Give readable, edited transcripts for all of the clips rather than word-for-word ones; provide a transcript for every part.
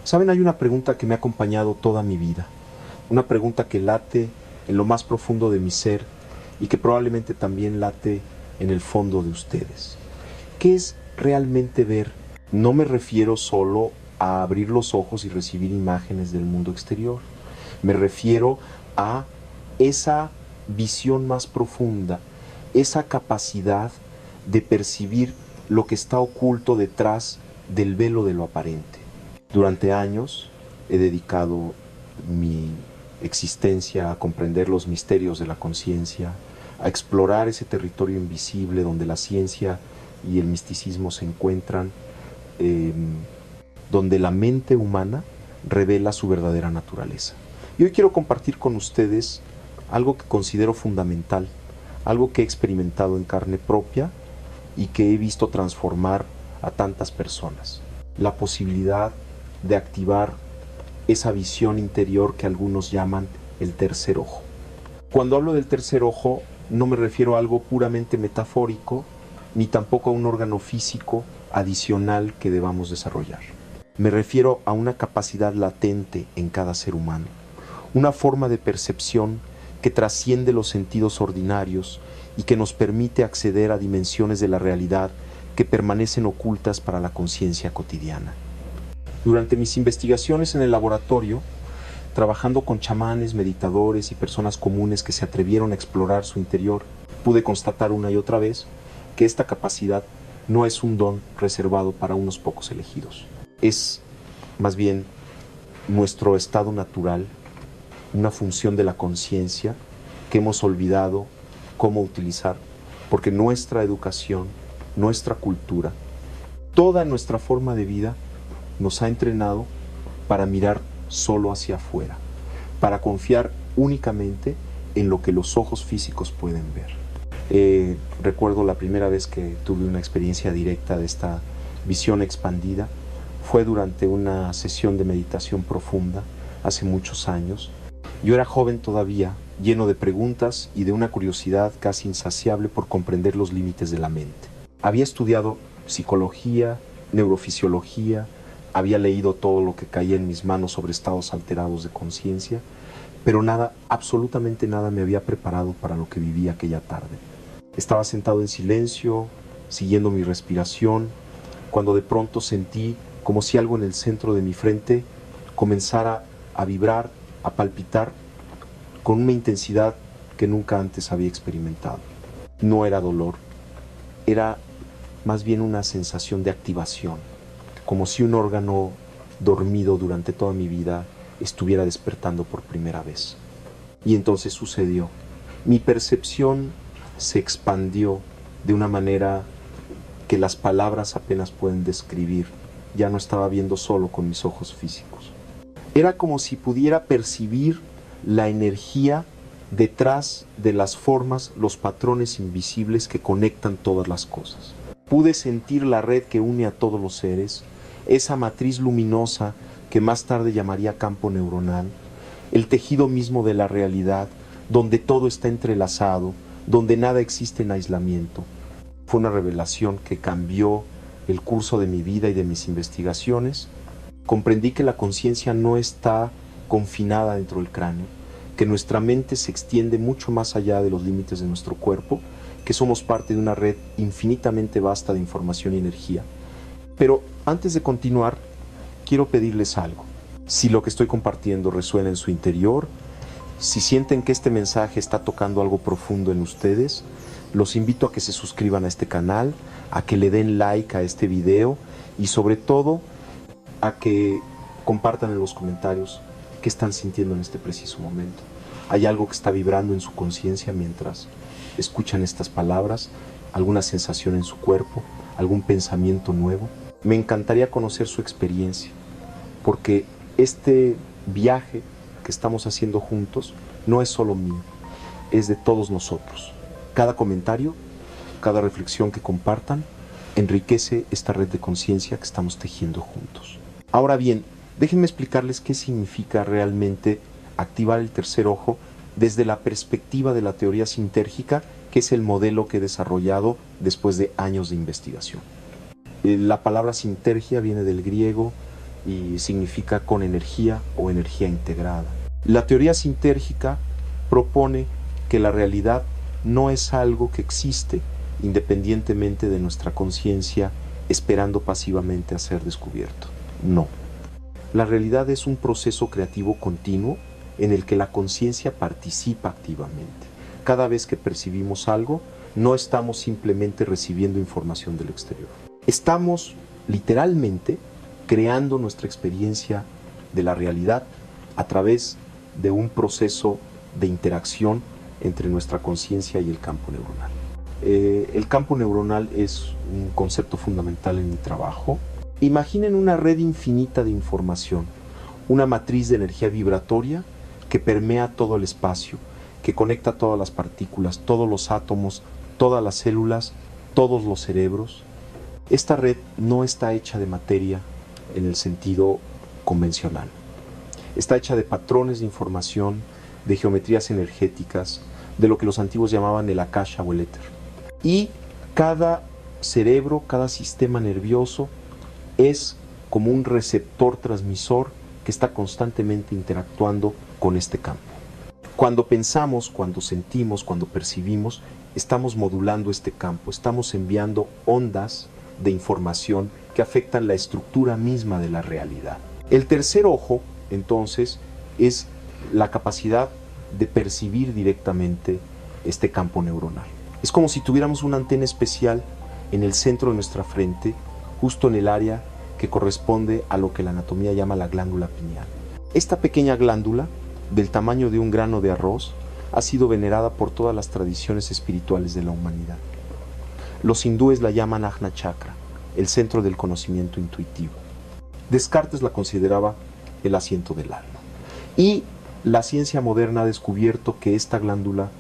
Saben, hay una pregunta que me ha acompañado toda mi vida, una pregunta que late en lo más profundo de mi ser y que probablemente también late en el fondo de ustedes. ¿Qué es realmente ver? No me refiero solo a abrir los ojos y recibir imágenes del mundo exterior. Me refiero a esa visión más profunda, esa capacidad de percibir lo que está oculto detrás del velo de lo aparente. Durante años he dedicado mi existencia a comprender los misterios de la conciencia, a explorar ese territorio invisible donde la ciencia y el misticismo se encuentran, donde la mente humana revela su verdadera naturaleza. Y hoy quiero compartir con ustedes algo que considero fundamental, algo que he experimentado en carne propia y que he visto transformar a tantas personas. La posibilidad de activar esa visión interior que algunos llaman el tercer ojo. Cuando hablo del tercer ojo, no me refiero a algo puramente metafórico, ni tampoco a un órgano físico adicional que debamos desarrollar. Me refiero a una capacidad latente en cada ser humano, una forma de percepción que trasciende los sentidos ordinarios y que nos permite acceder a dimensiones de la realidad que permanecen ocultas para la conciencia cotidiana. Durante mis investigaciones en el laboratorio, trabajando con chamanes, meditadores y personas comunes que se atrevieron a explorar su interior, pude constatar una y otra vez que esta capacidad no es un don reservado para unos pocos elegidos. Es, más bien, nuestro estado natural, una función de la conciencia que hemos olvidado cómo utilizar, porque nuestra educación, nuestra cultura, toda nuestra forma de vida nos ha entrenado para mirar solo hacia afuera, para confiar únicamente en lo que los ojos físicos pueden ver. Recuerdo la primera vez que tuve una experiencia directa de esta visión expandida, fue durante una sesión de meditación profunda hace muchos años. Yo era joven todavía, lleno de preguntas y de una curiosidad casi insaciable por comprender los límites de la mente. Había estudiado psicología, neurofisiología, había leído todo lo que caía en mis manos sobre estados alterados de conciencia, pero nada, absolutamente nada me había preparado para lo que viví aquella tarde. Estaba sentado en silencio, siguiendo mi respiración, cuando de pronto sentí como si algo en el centro de mi frente comenzara a vibrar, a palpitar, con una intensidad que nunca antes había experimentado. No era dolor, era más bien una sensación de activación, como si un órgano dormido durante toda mi vida estuviera despertando por primera vez. Y entonces sucedió. Mi percepción se expandió de una manera que las palabras apenas pueden describir. Ya no estaba viendo solo con mis ojos físicos. Era como si pudiera percibir la energía detrás de las formas, los patrones invisibles que conectan todas las cosas. Pude sentir la red que une a todos los seres, esa matriz luminosa que más tarde llamaría campo neuronal, el tejido mismo de la realidad, donde todo está entrelazado, donde nada existe en aislamiento. Fue una revelación que cambió el curso de mi vida y de mis investigaciones. Comprendí que la conciencia no está confinada dentro del cráneo, que nuestra mente se extiende mucho más allá de los límites de nuestro cuerpo, que somos parte de una red infinitamente vasta de información y energía. Pero antes de continuar, quiero pedirles algo. Si lo que estoy compartiendo resuena en su interior, si sienten que este mensaje está tocando algo profundo en ustedes, los invito a que se suscriban a este canal, a que le den like a este video y sobre todo a que compartan en los comentarios qué están sintiendo en este preciso momento. ¿Hay algo que está vibrando en su conciencia mientras escuchan estas palabras? ¿Alguna sensación en su cuerpo? ¿Algún pensamiento nuevo? Me encantaría conocer su experiencia, porque este viaje que estamos haciendo juntos no es solo mío, es de todos nosotros. Cada comentario, cada reflexión que compartan, enriquece esta red de conciencia que estamos tejiendo juntos. Ahora bien, déjenme explicarles qué significa realmente activar el tercer ojo desde la perspectiva de la teoría sintérgica, que es el modelo que he desarrollado después de años de investigación. La palabra sintergia viene del griego y significa con energía o energía integrada. La teoría sintérgica propone que la realidad no es algo que existe independientemente de nuestra conciencia esperando pasivamente a ser descubierto. No. La realidad es un proceso creativo continuo en el que la conciencia participa activamente. Cada vez que percibimos algo, no estamos simplemente recibiendo información del exterior. Estamos literalmente creando nuestra experiencia de la realidad a través de un proceso de interacción entre nuestra conciencia y el campo neuronal. El campo neuronal es un concepto fundamental en mi trabajo. Imaginen una red infinita de información, una matriz de energía vibratoria que permea todo el espacio, que conecta todas las partículas, todos los átomos, todas las células, todos los cerebros. Esta red no está hecha de materia en el sentido convencional. Está hecha de patrones de información, de geometrías energéticas, de lo que los antiguos llamaban el akasha o el éter. Y cada cerebro, cada sistema nervioso es como un receptor transmisor que está constantemente interactuando con este campo. Cuando pensamos, cuando sentimos, cuando percibimos, estamos modulando este campo, estamos enviando ondas de información que afectan la estructura misma de la realidad. El tercer ojo, entonces, es la capacidad de percibir directamente este campo neuronal. Es como si tuviéramos una antena especial en el centro de nuestra frente, justo en el área que corresponde a lo que la anatomía llama la glándula pineal. Esta pequeña glándula, del tamaño de un grano de arroz, ha sido venerada por todas las tradiciones espirituales de la humanidad. Los hindúes la llaman Ajna Chakra, el centro del conocimiento intuitivo. Descartes la consideraba el asiento del alma. Y la ciencia moderna ha descubierto que esta glándula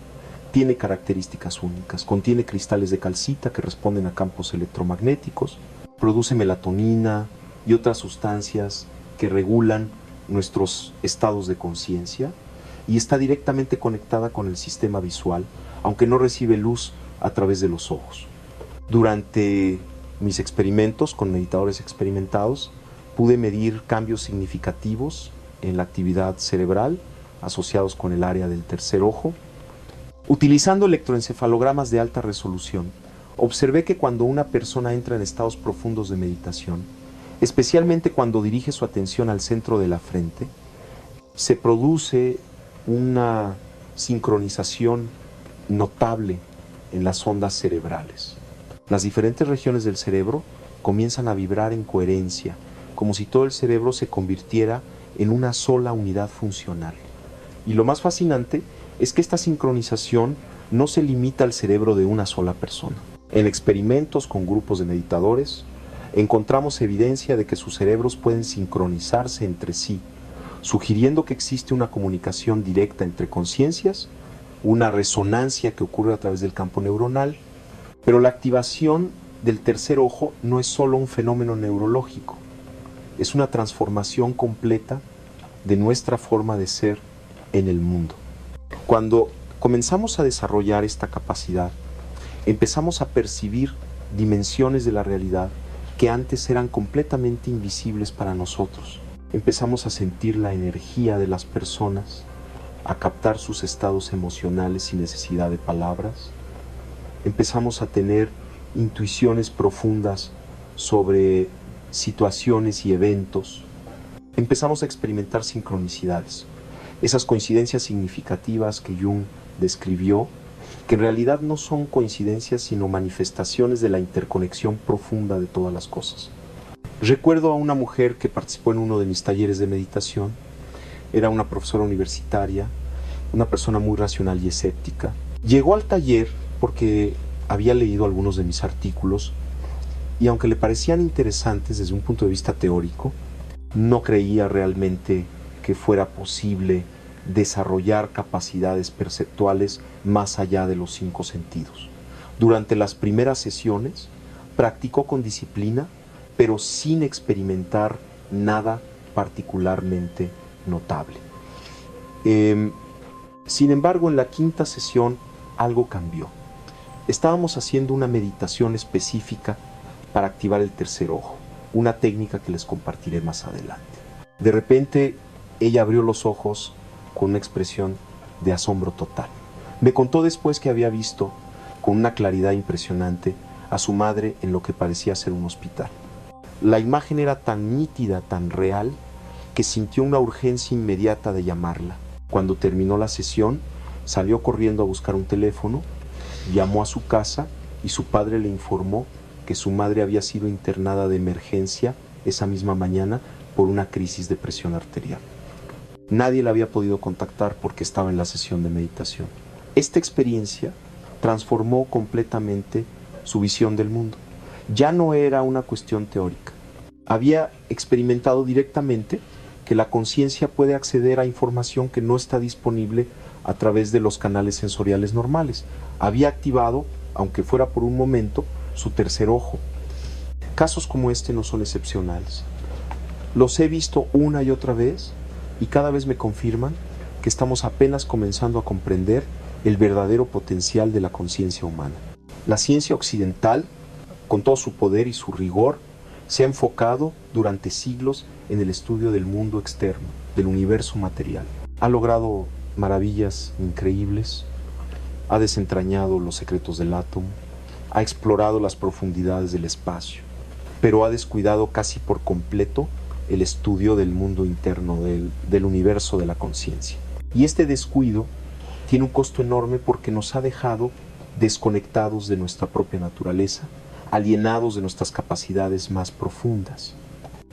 tiene características únicas. Contiene cristales de calcita que responden a campos electromagnéticos, produce melatonina y otras sustancias que regulan nuestros estados de conciencia y está directamente conectada con el sistema visual, aunque no recibe luz a través de los ojos. Durante mis experimentos con meditadores experimentados, pude medir cambios significativos en la actividad cerebral asociados con el área del tercer ojo. Utilizando electroencefalogramas de alta resolución, observé que cuando una persona entra en estados profundos de meditación, especialmente cuando dirige su atención al centro de la frente, se produce una sincronización notable en las ondas cerebrales. Las diferentes regiones del cerebro comienzan a vibrar en coherencia, como si todo el cerebro se convirtiera en una sola unidad funcional. Y lo más fascinante es que esta sincronización no se limita al cerebro de una sola persona. En experimentos con grupos de meditadores, encontramos evidencia de que sus cerebros pueden sincronizarse entre sí, sugiriendo que existe una comunicación directa entre conciencias, una resonancia que ocurre a través del campo neuronal, pero la activación del tercer ojo no es solo un fenómeno neurológico, es una transformación completa de nuestra forma de ser en el mundo. Cuando comenzamos a desarrollar esta capacidad, empezamos a percibir dimensiones de la realidad que antes eran completamente invisibles para nosotros. Empezamos a sentir la energía de las personas, a captar sus estados emocionales sin necesidad de palabras. Empezamos a tener intuiciones profundas sobre situaciones y eventos. Empezamos a experimentar sincronicidades, esas coincidencias significativas que Jung describió, que en realidad no son coincidencias sino manifestaciones de la interconexión profunda de todas las cosas. Recuerdo a una mujer que participó en uno de mis talleres de meditación. Era una profesora universitaria, una persona muy racional y escéptica. Llegó al taller porque había leído algunos de mis artículos y aunque le parecían interesantes desde un punto de vista teórico, no creía realmente que fuera posible desarrollar capacidades perceptuales más allá de los 5 sentidos. Durante las primeras sesiones practicó con disciplina, pero sin experimentar nada particularmente notable. Sin embargo, en la 5ª sesión algo cambió. Estábamos haciendo una meditación específica para activar el tercer ojo. una técnica que les compartiré más adelante. De repente, ella abrió los ojos con una expresión de asombro total. Me contó después que había visto con una claridad impresionante a su madre en lo que parecía ser un hospital. La imagen era tan nítida, tan real, que sintió una urgencia inmediata de llamarla. Cuando terminó la sesión, salió corriendo a buscar un teléfono, llamó a su casa y su padre le informó que su madre había sido internada de emergencia esa misma mañana por una crisis de presión arterial. Nadie la había podido contactar porque estaba en la sesión de meditación. Esta experiencia transformó completamente su visión del mundo. Ya no era una cuestión teórica. Había experimentado directamente que la conciencia puede acceder a información que no está disponible a través de los canales sensoriales normales. Había activado, aunque fuera por un momento, su tercer ojo. Casos como este no son excepcionales. Los he visto una y otra vez y cada vez me confirman que estamos apenas comenzando a comprender el verdadero potencial de la conciencia humana. La ciencia occidental, con todo su poder y su rigor, se ha enfocado durante siglos en el estudio del mundo externo, del universo material. Ha logrado maravillas increíbles, ha desentrañado los secretos del átomo, ha explorado las profundidades del espacio, pero ha descuidado casi por completo el estudio del mundo interno, del universo de la conciencia. Y este descuido tiene un costo enorme porque nos ha dejado desconectados de nuestra propia naturaleza, alienados de nuestras capacidades más profundas.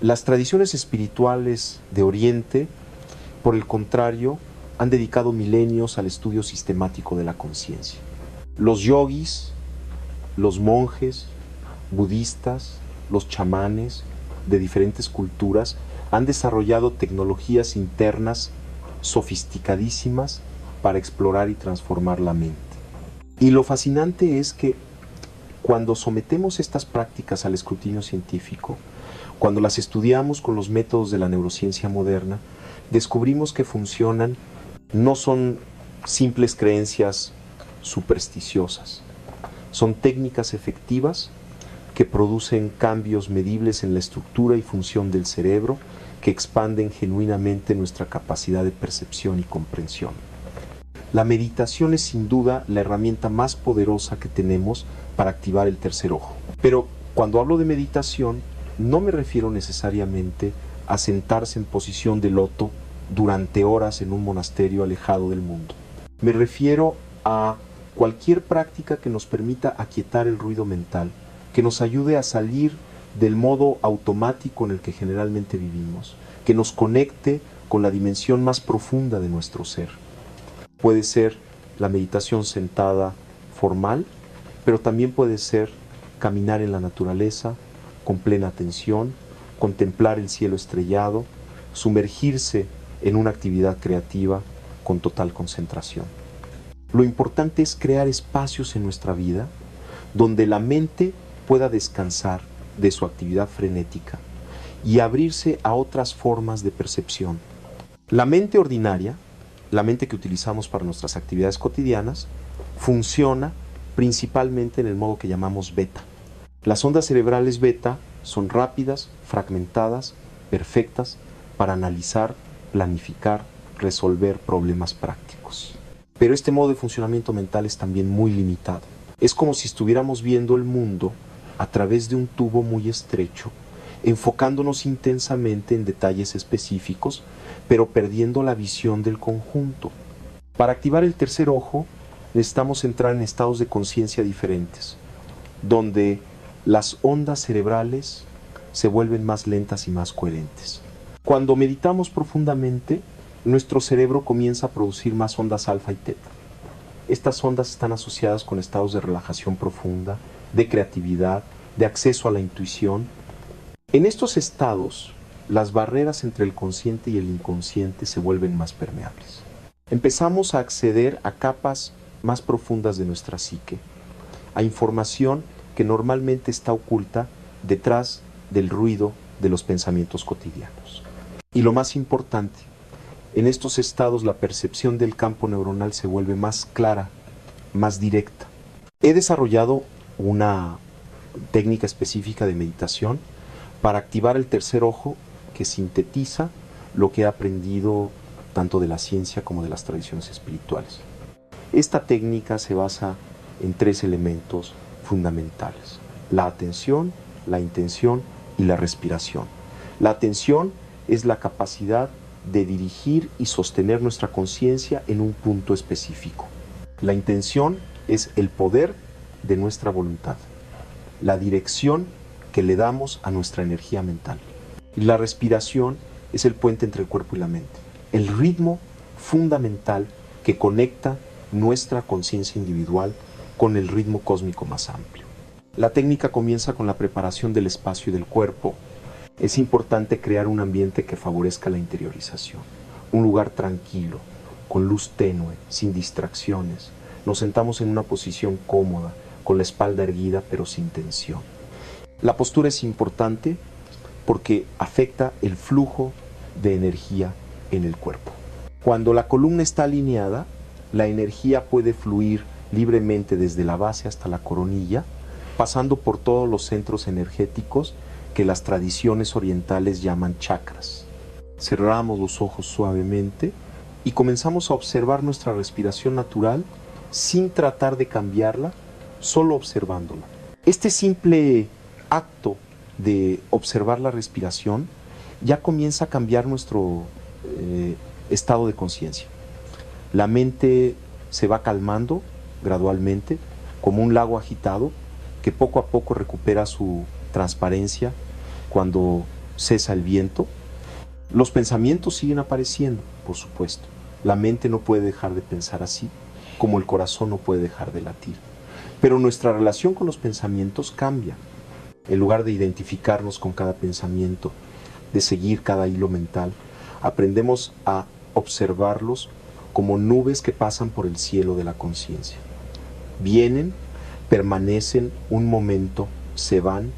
Las tradiciones espirituales de Oriente, por el contrario, han dedicado milenios al estudio sistemático de la conciencia. Los yogis, los monjes, budistas, los chamanes de diferentes culturas han desarrollado tecnologías internas sofisticadísimas para explorar y transformar la mente. Y lo fascinante es que cuando sometemos estas prácticas al escrutinio científico, cuando las estudiamos con los métodos de la neurociencia moderna, descubrimos que funcionan, no son simples creencias supersticiosas, son técnicas efectivas que producen cambios medibles en la estructura y función del cerebro, que expanden genuinamente nuestra capacidad de percepción y comprensión. La meditación es sin duda la herramienta más poderosa que tenemos para activar el tercer ojo. Pero cuando hablo de meditación, no me refiero necesariamente a sentarse en posición de loto durante horas en un monasterio alejado del mundo. Me refiero a cualquier práctica que nos permita aquietar el ruido mental, que nos ayude a salir del modo automático en el que generalmente vivimos, que nos conecte con la dimensión más profunda de nuestro ser. Puede ser la meditación sentada formal, pero también puede ser caminar en la naturaleza con plena atención, contemplar el cielo estrellado, sumergirse en una actividad creativa con total concentración. Lo importante es crear espacios en nuestra vida donde la mente pueda descansar de su actividad frenética y abrirse a otras formas de percepción. La mente ordinaria, la mente que utilizamos para nuestras actividades cotidianas, funciona principalmente en el modo que llamamos beta. Las ondas cerebrales beta son rápidas, fragmentadas, perfectas para analizar, planificar, resolver problemas prácticos. Pero este modo de funcionamiento mental es también muy limitado. Es como si estuviéramos viendo el mundo a través de un tubo muy estrecho, enfocándonos intensamente en detalles específicos, pero perdiendo la visión del conjunto. Para activar el tercer ojo, necesitamos entrar en estados de conciencia diferentes, donde las ondas cerebrales se vuelven más lentas y más coherentes. Cuando meditamos profundamente, nuestro cerebro comienza a producir más ondas alfa y teta. Estas ondas están asociadas con estados de relajación profunda, de creatividad, de acceso a la intuición. En estos estados, las barreras entre el consciente y el inconsciente se vuelven más permeables. Empezamos a acceder a capas más profundas de nuestra psique, a información que normalmente está oculta detrás del ruido de los pensamientos cotidianos. Y lo más importante, en estos estados la percepción del campo neuronal se vuelve más clara, más directa. He desarrollado una técnica específica de meditación para activar el tercer ojo que sintetiza lo que he aprendido tanto de la ciencia como de las tradiciones espirituales. Esta técnica se basa en 3 elementos fundamentales: la atención, la intención y la respiración. La atención es la capacidad de dirigir y sostener nuestra conciencia en un punto específico. La intención es el poder de nuestra voluntad, la dirección que le damos a nuestra energía mental. Y la respiración es el puente entre el cuerpo y la mente, el ritmo fundamental que conecta nuestra conciencia individual con el ritmo cósmico más amplio. La técnica comienza con la preparación del espacio y del cuerpo. Es importante crear un ambiente que favorezca la interiorización, un lugar tranquilo, con luz tenue, sin distracciones. Nos sentamos en una posición cómoda, con la espalda erguida pero sin tensión. La postura es importante porque afecta el flujo de energía en el cuerpo. Cuando la columna está alineada, la energía puede fluir libremente desde la base hasta la coronilla, pasando por todos los centros energéticos que las tradiciones orientales llaman chakras. Cerramos los ojos suavemente y comenzamos a observar nuestra respiración natural sin tratar de cambiarla, solo observándola. Este simple acto de observar la respiración ya comienza a cambiar nuestro estado de conciencia. La mente se va calmando gradualmente, como un lago agitado que poco a poco recupera su transparencia cuando cesa el viento. Los pensamientos siguen apareciendo, por supuesto. La mente no puede dejar de pensar así, como el corazón no puede dejar de latir. Pero nuestra relación con los pensamientos cambia. En lugar de identificarnos con cada pensamiento, de seguir cada hilo mental, aprendemos a observarlos como nubes que pasan por el cielo de la conciencia. Vienen, permanecen un momento, se van,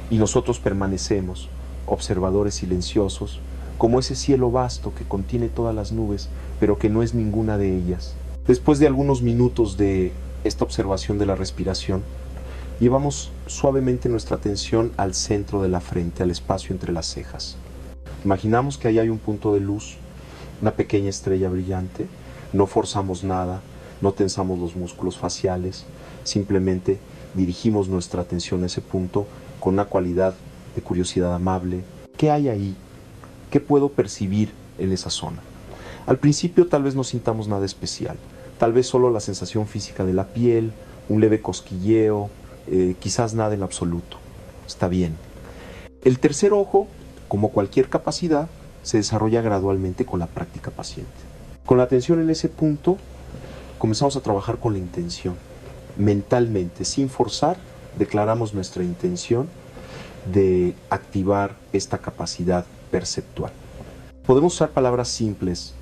y nosotros permanecemos, observadores silenciosos, como ese cielo vasto que contiene todas las nubes, pero que no es ninguna de ellas. Después de algunos minutos de esta observación de la respiración, llevamos suavemente nuestra atención al centro de la frente, al espacio entre las cejas. Imaginamos que ahí hay un punto de luz, una pequeña estrella brillante. No forzamos nada, no tensamos los músculos faciales, simplemente dirigimos nuestra atención a ese punto con una cualidad de curiosidad amable. ¿Qué hay ahí? ¿Qué puedo percibir en esa zona? Al principio tal vez no sintamos nada especial, tal vez solo la sensación física de la piel, un leve cosquilleo, quizás nada en absoluto. Está bien. El tercer ojo, como cualquier capacidad, se desarrolla gradualmente con la práctica paciente. Con la atención en ese punto, comenzamos a trabajar con la intención. Mentalmente, sin forzar, declaramos nuestra intención de activar esta capacidad perceptual. Podemos usar palabras simples: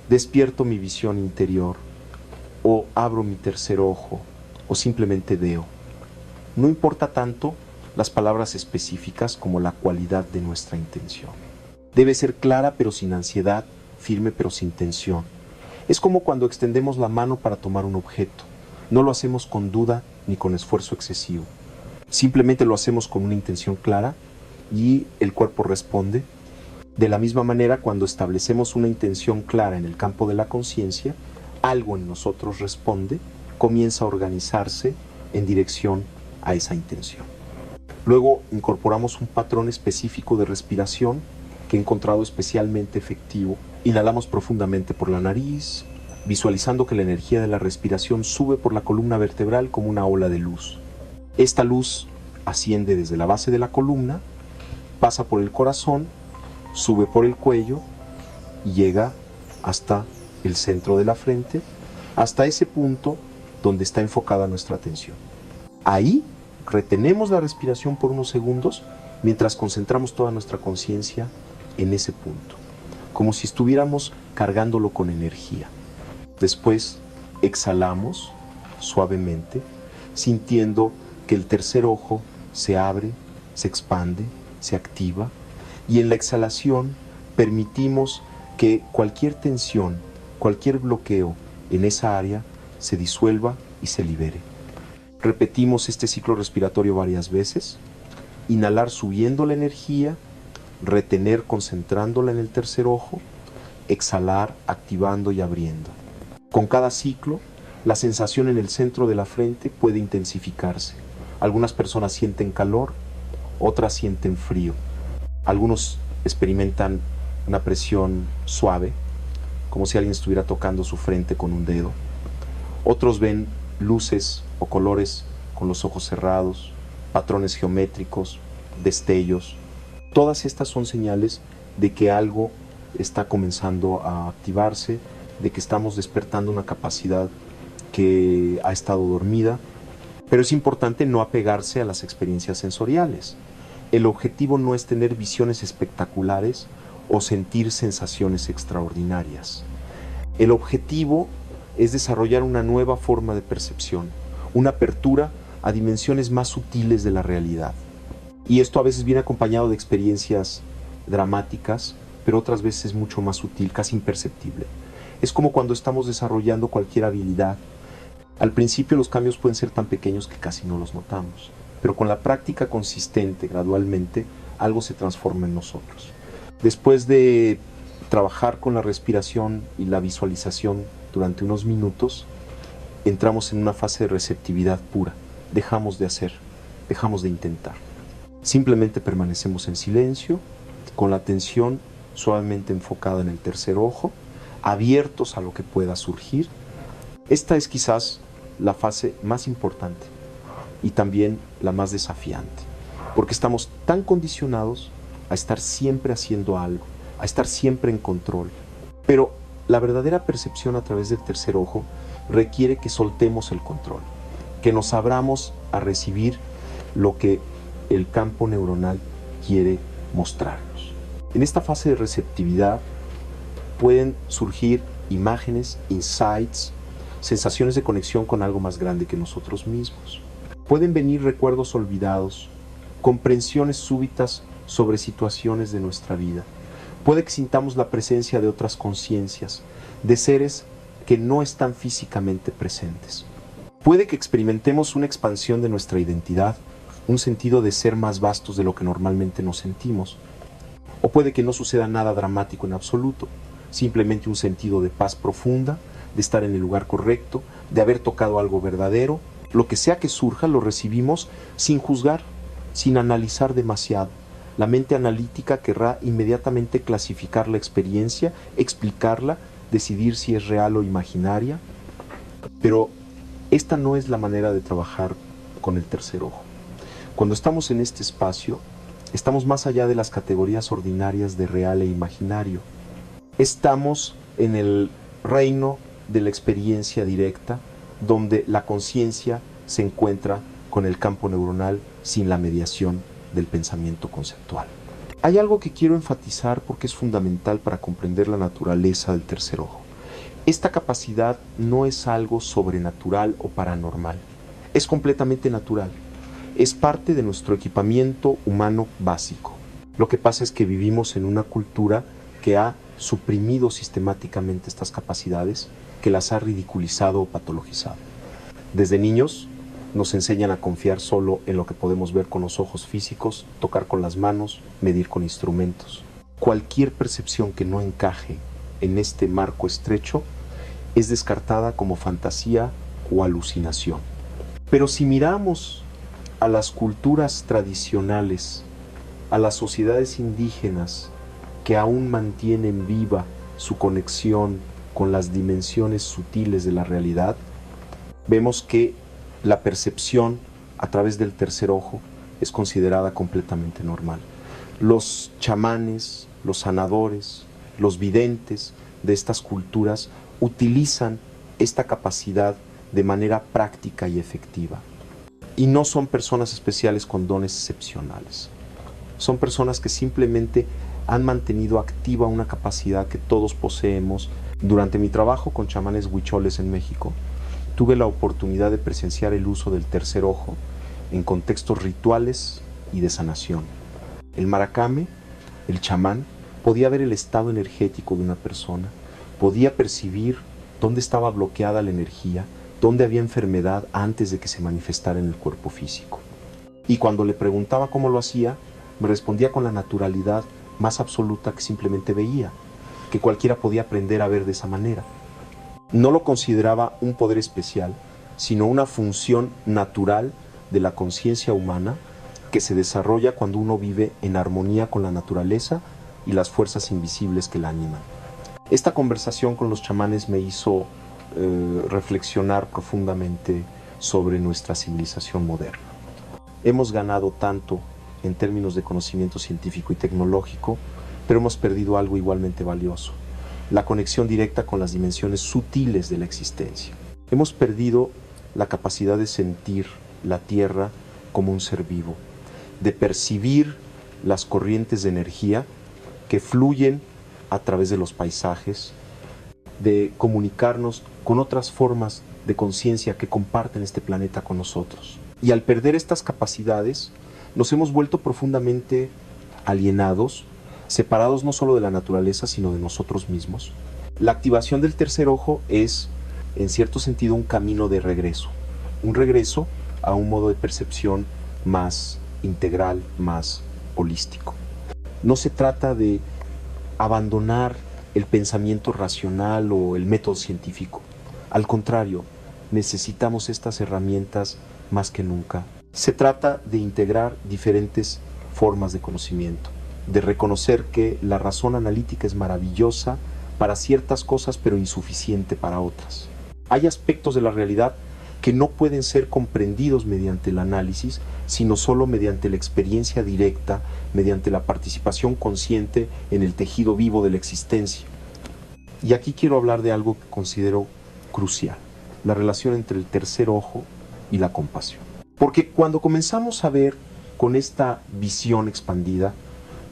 despierto mi visión interior, o abro mi tercer ojo, o simplemente veo. No importa tanto las palabras específicas como la cualidad de nuestra intención. Debe ser clara pero sin ansiedad, firme pero sin tensión. Es como cuando extendemos la mano para tomar un objeto. No lo hacemos con duda ni con esfuerzo excesivo. Simplemente lo hacemos con una intención clara y el cuerpo responde. De la misma manera, cuando establecemos una intención clara en el campo de la conciencia, algo en nosotros responde, comienza a organizarse en dirección a esa intención. Luego incorporamos un patrón específico de respiración que he encontrado especialmente efectivo. Inhalamos profundamente por la nariz, visualizando que la energía de la respiración sube por la columna vertebral como una ola de luz. Esta luz asciende desde la base de la columna, pasa por el corazón, sube por el cuello y llega hasta el centro de la frente, hasta ese punto donde está enfocada nuestra atención. Ahí retenemos la respiración por unos segundos mientras concentramos toda nuestra conciencia en ese punto, como si estuviéramos cargándolo con energía. Después exhalamos suavemente, sintiendo que el tercer ojo se abre, se expande, se activa, y en la exhalación permitimos que cualquier tensión, cualquier bloqueo en esa área se disuelva y se libere. Repetimos este ciclo respiratorio varias veces. inhalar subiendo la energía, retener concentrándola en el tercer ojo, exhalar activando y abriendo. Con cada ciclo, la sensación en el centro de la frente puede intensificarse. Algunas personas sienten calor, otras sienten frío. Algunos experimentan una presión suave, como si alguien estuviera tocando su frente con un dedo. Otros ven luces o colores con los ojos cerrados, patrones geométricos, destellos. Todas estas son señales de que algo está comenzando a activarse, de que estamos despertando una capacidad que ha estado dormida. Pero es importante no apegarse a las experiencias sensoriales. El objetivo no es tener visiones espectaculares o sentir sensaciones extraordinarias. El objetivo es desarrollar una nueva forma de percepción, una apertura a dimensiones más sutiles de la realidad. Y esto a veces viene acompañado de experiencias dramáticas, pero otras veces es mucho más sutil, casi imperceptible. Es como cuando estamos desarrollando cualquier habilidad. Al principio los cambios pueden ser tan pequeños que casi no los notamos, pero con la práctica consistente, gradualmente, algo se transforma en nosotros. Después de trabajar con la respiración y la visualización durante unos minutos, entramos en una fase de receptividad pura. Dejamos de hacer, dejamos de intentar. Simplemente permanecemos en silencio, con la atención suavemente enfocada en el tercer ojo, abiertos a lo que pueda surgir. Esta es quizás la fase más importante y también la más desafiante, porque estamos tan condicionados a estar siempre haciendo algo, a estar siempre en control. Pero la verdadera percepción a través del tercer ojo requiere que soltemos el control, que nos abramos a recibir lo que el campo neuronal quiere mostrarnos. En esta fase de receptividad pueden surgir imágenes, insights, sensaciones de conexión con algo más grande que nosotros mismos. Pueden venir recuerdos olvidados, comprensiones súbitas sobre situaciones de nuestra vida. Puede que sintamos la presencia de otras conciencias, de seres que no están físicamente presentes. Puede que experimentemos una expansión de nuestra identidad, un sentido de ser más vastos de lo que normalmente nos sentimos. O puede que no suceda nada dramático en absoluto, simplemente un sentido de paz profunda, de estar en el lugar correcto, de haber tocado algo verdadero. Lo que sea que surja lo recibimos sin juzgar, sin analizar demasiado. La mente analítica querrá inmediatamente clasificar la experiencia, explicarla, decidir si es real o imaginaria. Pero esta no es la manera de trabajar con el tercer ojo. Cuando estamos en este espacio, estamos más allá de las categorías ordinarias de real e imaginario. Estamos en el reino de la experiencia directa, donde la conciencia se encuentra con el campo neuronal sin la mediación del pensamiento conceptual. Hay algo que quiero enfatizar porque es fundamental para comprender la naturaleza del tercer ojo. Esta capacidad no es algo sobrenatural o paranormal, es completamente natural. Es parte de nuestro equipamiento humano básico. Lo que pasa es que vivimos en una cultura que ha suprimido sistemáticamente estas capacidades, que las ha ridiculizado o patologizado. Desde niños nos enseñan a confiar solo en lo que podemos ver con los ojos físicos, tocar con las manos, medir con instrumentos. Cualquier percepción que no encaje en este marco estrecho es descartada como fantasía o alucinación. Pero si miramos a las culturas tradicionales, a las sociedades indígenas que aún mantienen viva su conexión con las dimensiones sutiles de la realidad, vemos que la percepción a través del tercer ojo es considerada completamente normal. Los chamanes, los sanadores, los videntes de estas culturas utilizan esta capacidad de manera práctica y efectiva. Y no son personas especiales con dones excepcionales. Son personas que simplemente han mantenido activa una capacidad que todos poseemos. Durante mi trabajo con chamanes huicholes en México, tuve la oportunidad de presenciar el uso del tercer ojo en contextos rituales y de sanación. El maracame, el chamán, podía ver el estado energético de una persona, podía percibir dónde estaba bloqueada la energía, dónde había enfermedad antes de que se manifestara en el cuerpo físico. Y cuando le preguntaba cómo lo hacía, me respondía con la naturalidad más absoluta que simplemente veía, que cualquiera podía aprender a ver de esa manera. No lo consideraba un poder especial, sino una función natural de la conciencia humana que se desarrolla cuando uno vive en armonía con la naturaleza y las fuerzas invisibles que la animan. Esta conversación con los chamanes me hizo reflexionar profundamente sobre nuestra civilización moderna. Hemos ganado tanto en términos de conocimiento científico y tecnológico, pero hemos perdido algo igualmente valioso: la conexión directa con las dimensiones sutiles de la existencia. Hemos perdido la capacidad de sentir la Tierra como un ser vivo, de percibir las corrientes de energía que fluyen a través de los paisajes, de comunicarnos con otras formas de conciencia que comparten este planeta con nosotros. Y al perder estas capacidades, nos hemos vuelto profundamente alienados, separados no solo de la naturaleza, sino de nosotros mismos. La activación del tercer ojo es, en cierto sentido, un camino de regreso. Un regreso a un modo de percepción más integral, más holístico. No se trata de abandonar el pensamiento racional o el método científico. Al contrario, necesitamos estas herramientas más que nunca. Se trata de integrar diferentes formas de conocimiento, de reconocer que la razón analítica es maravillosa para ciertas cosas, pero insuficiente para otras. Hay aspectos de la realidad que no pueden ser comprendidos mediante el análisis, sino solo mediante la experiencia directa, mediante la participación consciente en el tejido vivo de la existencia. Y aquí quiero hablar de algo que considero crucial: la relación entre el tercer ojo y la compasión. Porque cuando comenzamos a ver con esta visión expandida,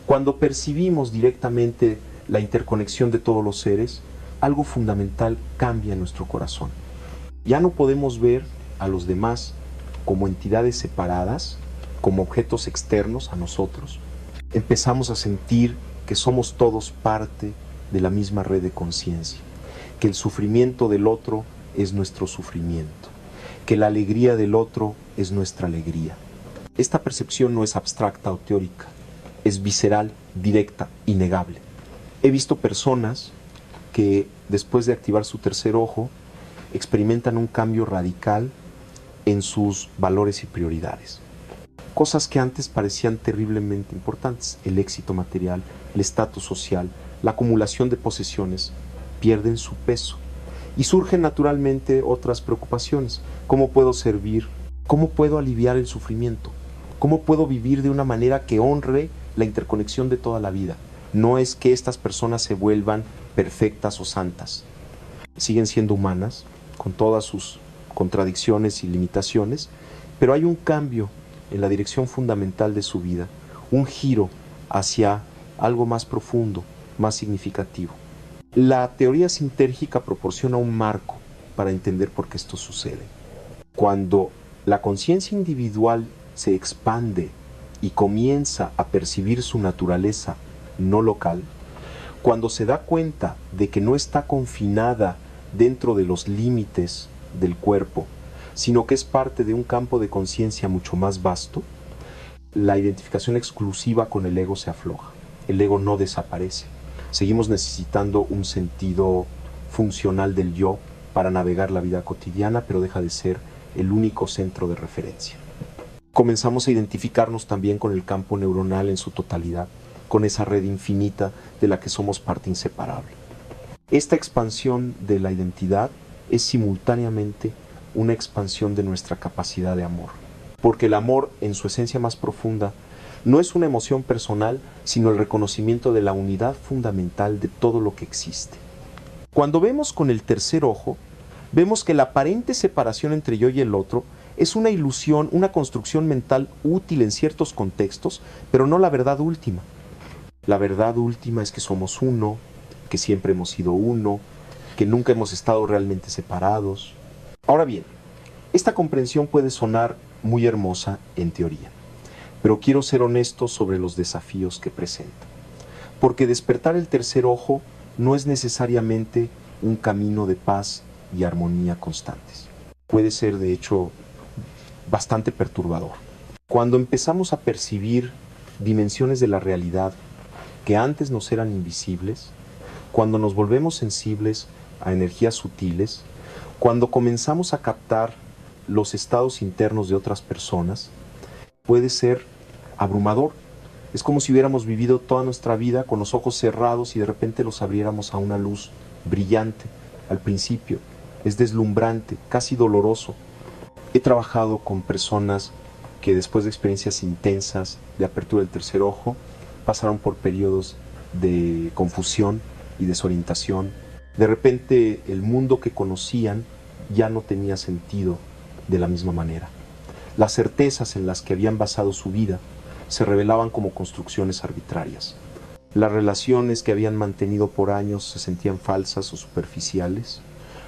cuando percibimos directamente la interconexión de todos los seres, algo fundamental cambia en nuestro corazón. Ya no podemos ver a los demás como entidades separadas, como objetos externos a nosotros. Empezamos a sentir que somos todos parte de la misma red de conciencia, que el sufrimiento del otro es nuestro sufrimiento, que la alegría del otro es nuestra alegría. Esta percepción no es abstracta o teórica, es visceral, directa, innegable. He visto personas que después de activar su tercer ojo experimentan un cambio radical en sus valores y prioridades. Cosas que antes parecían terriblemente importantes: el éxito material, el estatus social, la acumulación de posesiones, pierden su peso. Y surgen naturalmente otras preocupaciones. ¿Cómo puedo servir? ¿Cómo puedo aliviar el sufrimiento? ¿Cómo puedo vivir de una manera que honre la interconexión de toda la vida? No es que estas personas se vuelvan perfectas o santas. Siguen siendo humanas, con todas sus contradicciones y limitaciones, pero hay un cambio en la dirección fundamental de su vida, un giro hacia algo más profundo, más significativo. La teoría sintérgica proporciona un marco para entender por qué esto sucede. Cuando la conciencia individual se expande y comienza a percibir su naturaleza no local, cuando se da cuenta de que no está confinada dentro de los límites del cuerpo, sino que es parte de un campo de conciencia mucho más vasto, la identificación exclusiva con el ego se afloja. El ego no desaparece. Seguimos necesitando un sentido funcional del yo para navegar la vida cotidiana, pero deja de ser el único centro de referencia. Comenzamos a identificarnos también con el campo neuronal en su totalidad, con esa red infinita de la que somos parte inseparable. Esta expansión de la identidad es simultáneamente una expansión de nuestra capacidad de amor, porque el amor, en su esencia más profunda, no es una emoción personal, sino el reconocimiento de la unidad fundamental de todo lo que existe. Cuando vemos con el tercer ojo, vemos que la aparente separación entre yo y el otro es una ilusión, una construcción mental útil en ciertos contextos, pero no la verdad última. La verdad última es que somos uno, que siempre hemos sido uno, que nunca hemos estado realmente separados. Ahora bien, esta comprensión puede sonar muy hermosa en teoría, pero quiero ser honesto sobre los desafíos que presenta. Porque despertar el tercer ojo no es necesariamente un camino de paz y armonía constantes. Puede ser, de hecho, bastante perturbador. Cuando empezamos a percibir dimensiones de la realidad que antes nos eran invisibles, cuando nos volvemos sensibles a energías sutiles, cuando comenzamos a captar los estados internos de otras personas, puede ser abrumador. Es como si hubiéramos vivido toda nuestra vida con los ojos cerrados y de repente los abriéramos a una luz brillante al principio. Es deslumbrante, casi doloroso. He trabajado con personas que después de experiencias intensas de apertura del tercer ojo pasaron por periodos de confusión y desorientación. De repente el mundo que conocían ya no tenía sentido de la misma manera. Las certezas en las que habían basado su vida se revelaban como construcciones arbitrarias. Las relaciones que habían mantenido por años se sentían falsas o superficiales.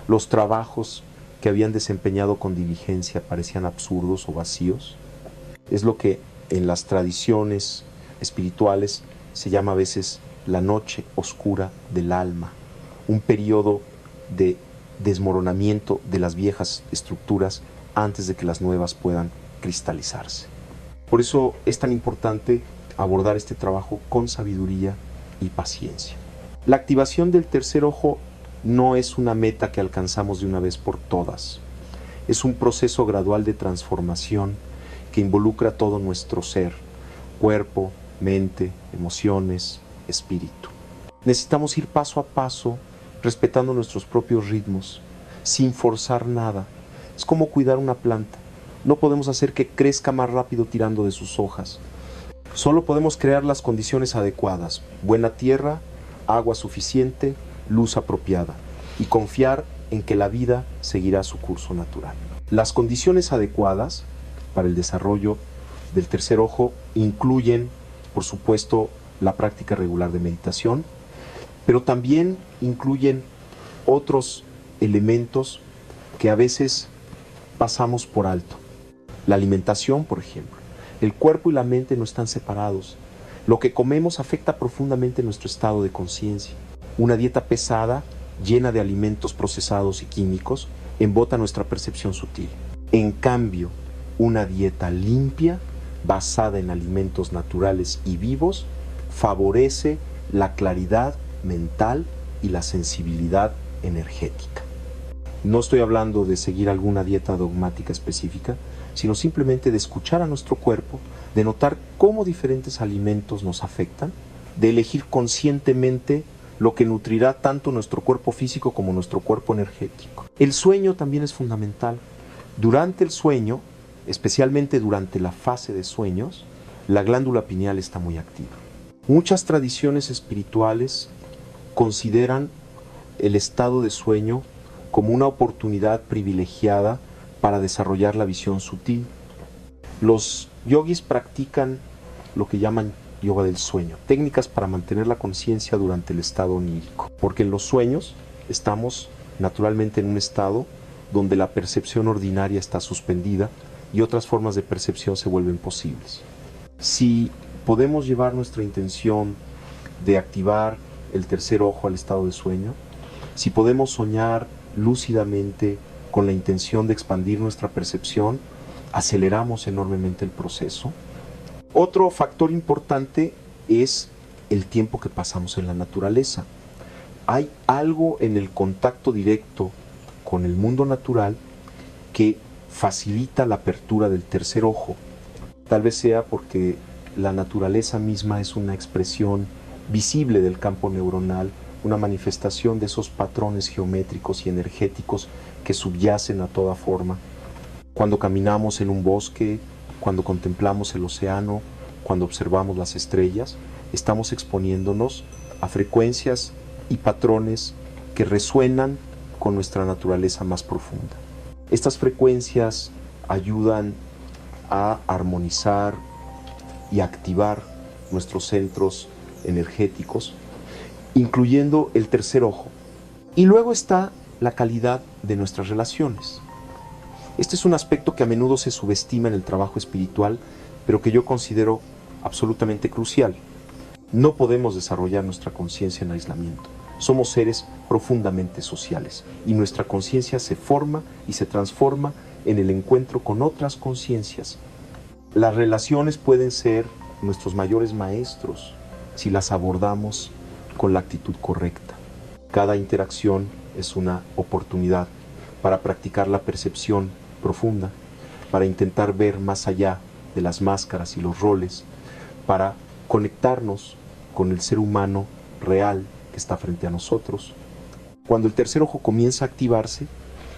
Los trabajos que habían desempeñado con diligencia parecían absurdos o vacíos. Es lo que en las tradiciones espirituales se llama a veces la noche oscura del alma, un periodo de desmoronamiento de las viejas estructuras antes de que las nuevas puedan cristalizarse. Por eso es tan importante abordar este trabajo con sabiduría y paciencia. La activación del tercer ojo no es una meta que alcanzamos de una vez por todas. Es un proceso gradual de transformación que involucra todo nuestro ser, cuerpo, mente, emociones, espíritu. Necesitamos ir paso a paso, respetando nuestros propios ritmos, sin forzar nada. Es como cuidar una planta. No podemos hacer que crezca más rápido tirando de sus hojas. Solo podemos crear las condiciones adecuadas, buena tierra, agua suficiente, luz apropiada, y confiar en que la vida seguirá su curso natural. Las condiciones adecuadas para el desarrollo del tercer ojo incluyen, por supuesto, la práctica regular de meditación, pero también incluyen otros elementos que a veces pasamos por alto. La alimentación, por ejemplo. El cuerpo y la mente no están separados. Lo que comemos afecta profundamente nuestro estado de conciencia. Una dieta pesada, llena de alimentos procesados y químicos, embota nuestra percepción sutil. En cambio, una dieta limpia, basada en alimentos naturales y vivos, favorece la claridad mental y la sensibilidad energética. No estoy hablando de seguir alguna dieta dogmática específica, sino simplemente de escuchar a nuestro cuerpo, de notar cómo diferentes alimentos nos afectan, de elegir conscientemente lo que nutrirá tanto nuestro cuerpo físico como nuestro cuerpo energético. El sueño también es fundamental. Durante el sueño, especialmente durante la fase de sueños, la glándula pineal está muy activa. Muchas tradiciones espirituales consideran el estado de sueño como una oportunidad privilegiada para desarrollar la visión sutil. Los yogis practican lo que llaman yoga del sueño, técnicas para mantener la conciencia durante el estado onírico, porque en los sueños estamos naturalmente en un estado donde la percepción ordinaria está suspendida y otras formas de percepción se vuelven posibles. Si podemos llevar nuestra intención de activar el tercer ojo al estado de sueño, si podemos soñar lúcidamente con la intención de expandir nuestra percepción, aceleramos enormemente el proceso. Otro factor importante es el tiempo que pasamos en la naturaleza. Hay algo en el contacto directo con el mundo natural que facilita la apertura del tercer ojo. Tal vez sea porque la naturaleza misma es una expresión visible del campo neuronal, una manifestación de esos patrones geométricos y energéticos que subyacen a toda forma. Cuando caminamos en un bosque, cuando contemplamos el océano, cuando observamos las estrellas, estamos exponiéndonos a frecuencias y patrones que resuenan con nuestra naturaleza más profunda. Estas frecuencias ayudan a armonizar y activar nuestros centros energéticos, incluyendo el tercer ojo. Y luego está la calidad de nuestras relaciones. Este es un aspecto que a menudo se subestima en el trabajo espiritual, pero que yo considero absolutamente crucial. No podemos desarrollar nuestra conciencia en aislamiento. Somos seres profundamente sociales y nuestra conciencia se forma y se transforma en el encuentro con otras conciencias. Las relaciones pueden ser nuestros mayores maestros si las abordamos con la actitud correcta. Cada interacción es una oportunidad para practicar la percepción profunda, para intentar ver más allá de las máscaras y los roles, para conectarnos con el ser humano real que está frente a nosotros. Cuando el tercer ojo comienza a activarse,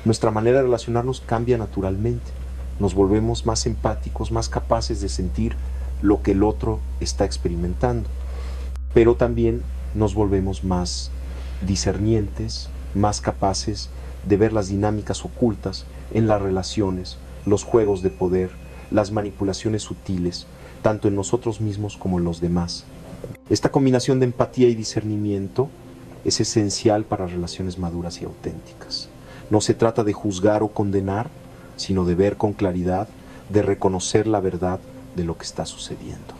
nuestra manera de relacionarnos cambia naturalmente. Nos volvemos más empáticos, más capaces de sentir lo que el otro está experimentando. Pero también nos volvemos más discernientes, más capaces de ver las dinámicas ocultas en las relaciones, los juegos de poder, las manipulaciones sutiles, tanto en nosotros mismos como en los demás. Esta combinación de empatía y discernimiento es esencial para relaciones maduras y auténticas. No se trata de juzgar o condenar, sino de ver con claridad, de reconocer la verdad de lo que está sucediendo.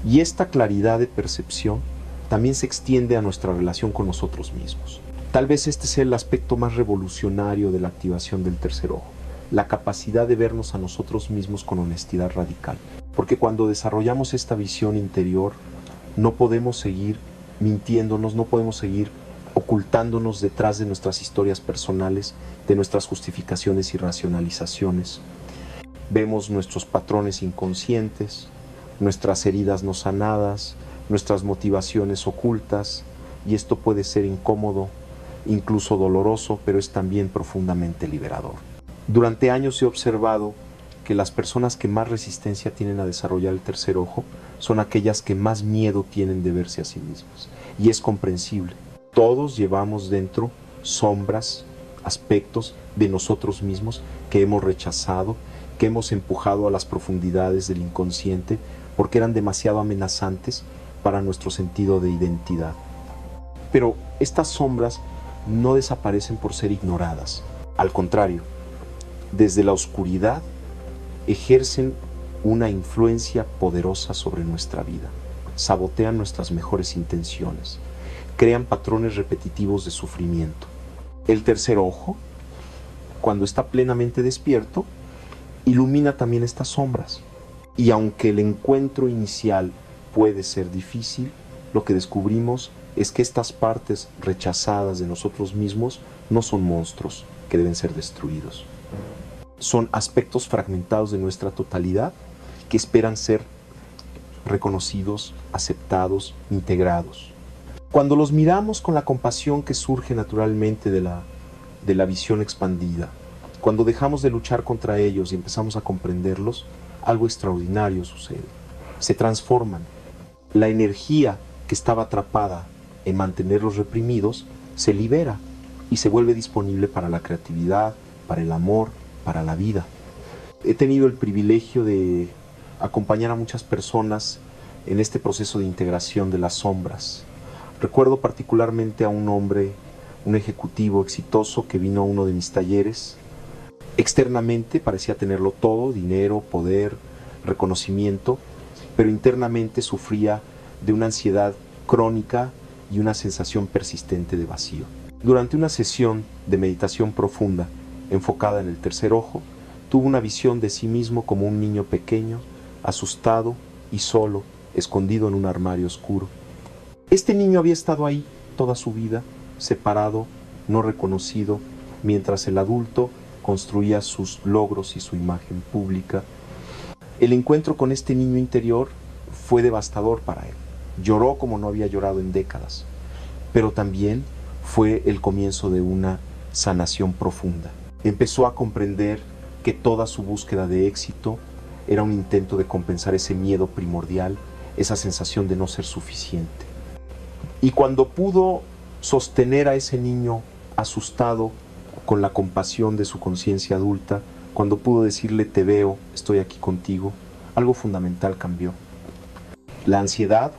Y esta claridad de percepción también se extiende a nuestra relación con nosotros mismos. Tal vez este sea el aspecto más revolucionario de la activación del tercer ojo, la capacidad de vernos a nosotros mismos con honestidad radical. Porque cuando desarrollamos esta visión interior, no podemos seguir mintiéndonos, no podemos seguir ocultándonos detrás de nuestras historias personales, de nuestras justificaciones y racionalizaciones. Vemos nuestros patrones inconscientes, nuestras heridas no sanadas, nuestras motivaciones ocultas, y esto puede ser incómodo, incluso doloroso, pero es también profundamente liberador. Durante años he observado que las personas que más resistencia tienen a desarrollar el tercer ojo son aquellas que más miedo tienen de verse a sí mismas. Y es comprensible. Todos llevamos dentro sombras, aspectos de nosotros mismos que hemos rechazado, que hemos empujado a las profundidades del inconsciente porque eran demasiado amenazantes para nuestro sentido de identidad. Pero estas sombras no desaparecen por ser ignoradas. Al contrario, desde la oscuridad ejercen una influencia poderosa sobre nuestra vida, sabotean nuestras mejores intenciones, crean patrones repetitivos de sufrimiento. El tercer ojo, cuando está plenamente despierto, ilumina también estas sombras. Y aunque el encuentro inicial puede ser difícil, lo que descubrimos es que estas partes rechazadas de nosotros mismos no son monstruos que deben ser destruidos. Son aspectos fragmentados de nuestra totalidad que esperan ser reconocidos, aceptados, integrados. Cuando los miramos con la compasión que surge naturalmente de la visión expandida, cuando dejamos de luchar contra ellos y empezamos a comprenderlos, algo extraordinario sucede. Se transforman. La energía que estaba atrapada en mantenerlos reprimidos se libera y se vuelve disponible para la creatividad, para el amor, para la vida. He tenido el privilegio de acompañar a muchas personas en este proceso de integración de las sombras. Recuerdo particularmente a un hombre, un ejecutivo exitoso que vino a uno de mis talleres. Externamente parecía tenerlo todo, dinero, poder, reconocimiento, pero internamente sufría de una ansiedad crónica y una sensación persistente de vacío. Durante una sesión de meditación profunda, enfocada en el tercer ojo, tuvo una visión de sí mismo como un niño pequeño, asustado y solo, escondido en un armario oscuro. Este niño había estado ahí toda su vida, separado, no reconocido, mientras el adulto construía sus logros y su imagen pública. El encuentro con este niño interior fue devastador para él. Lloró como no había llorado en décadas, pero también fue el comienzo de una sanación profunda. Empezó a comprender que toda su búsqueda de éxito era un intento de compensar ese miedo primordial, esa sensación de no ser suficiente. Y cuando pudo sostener a ese niño asustado con la compasión de su conciencia adulta, cuando pudo decirle te veo, estoy aquí contigo, algo fundamental cambió. La ansiedad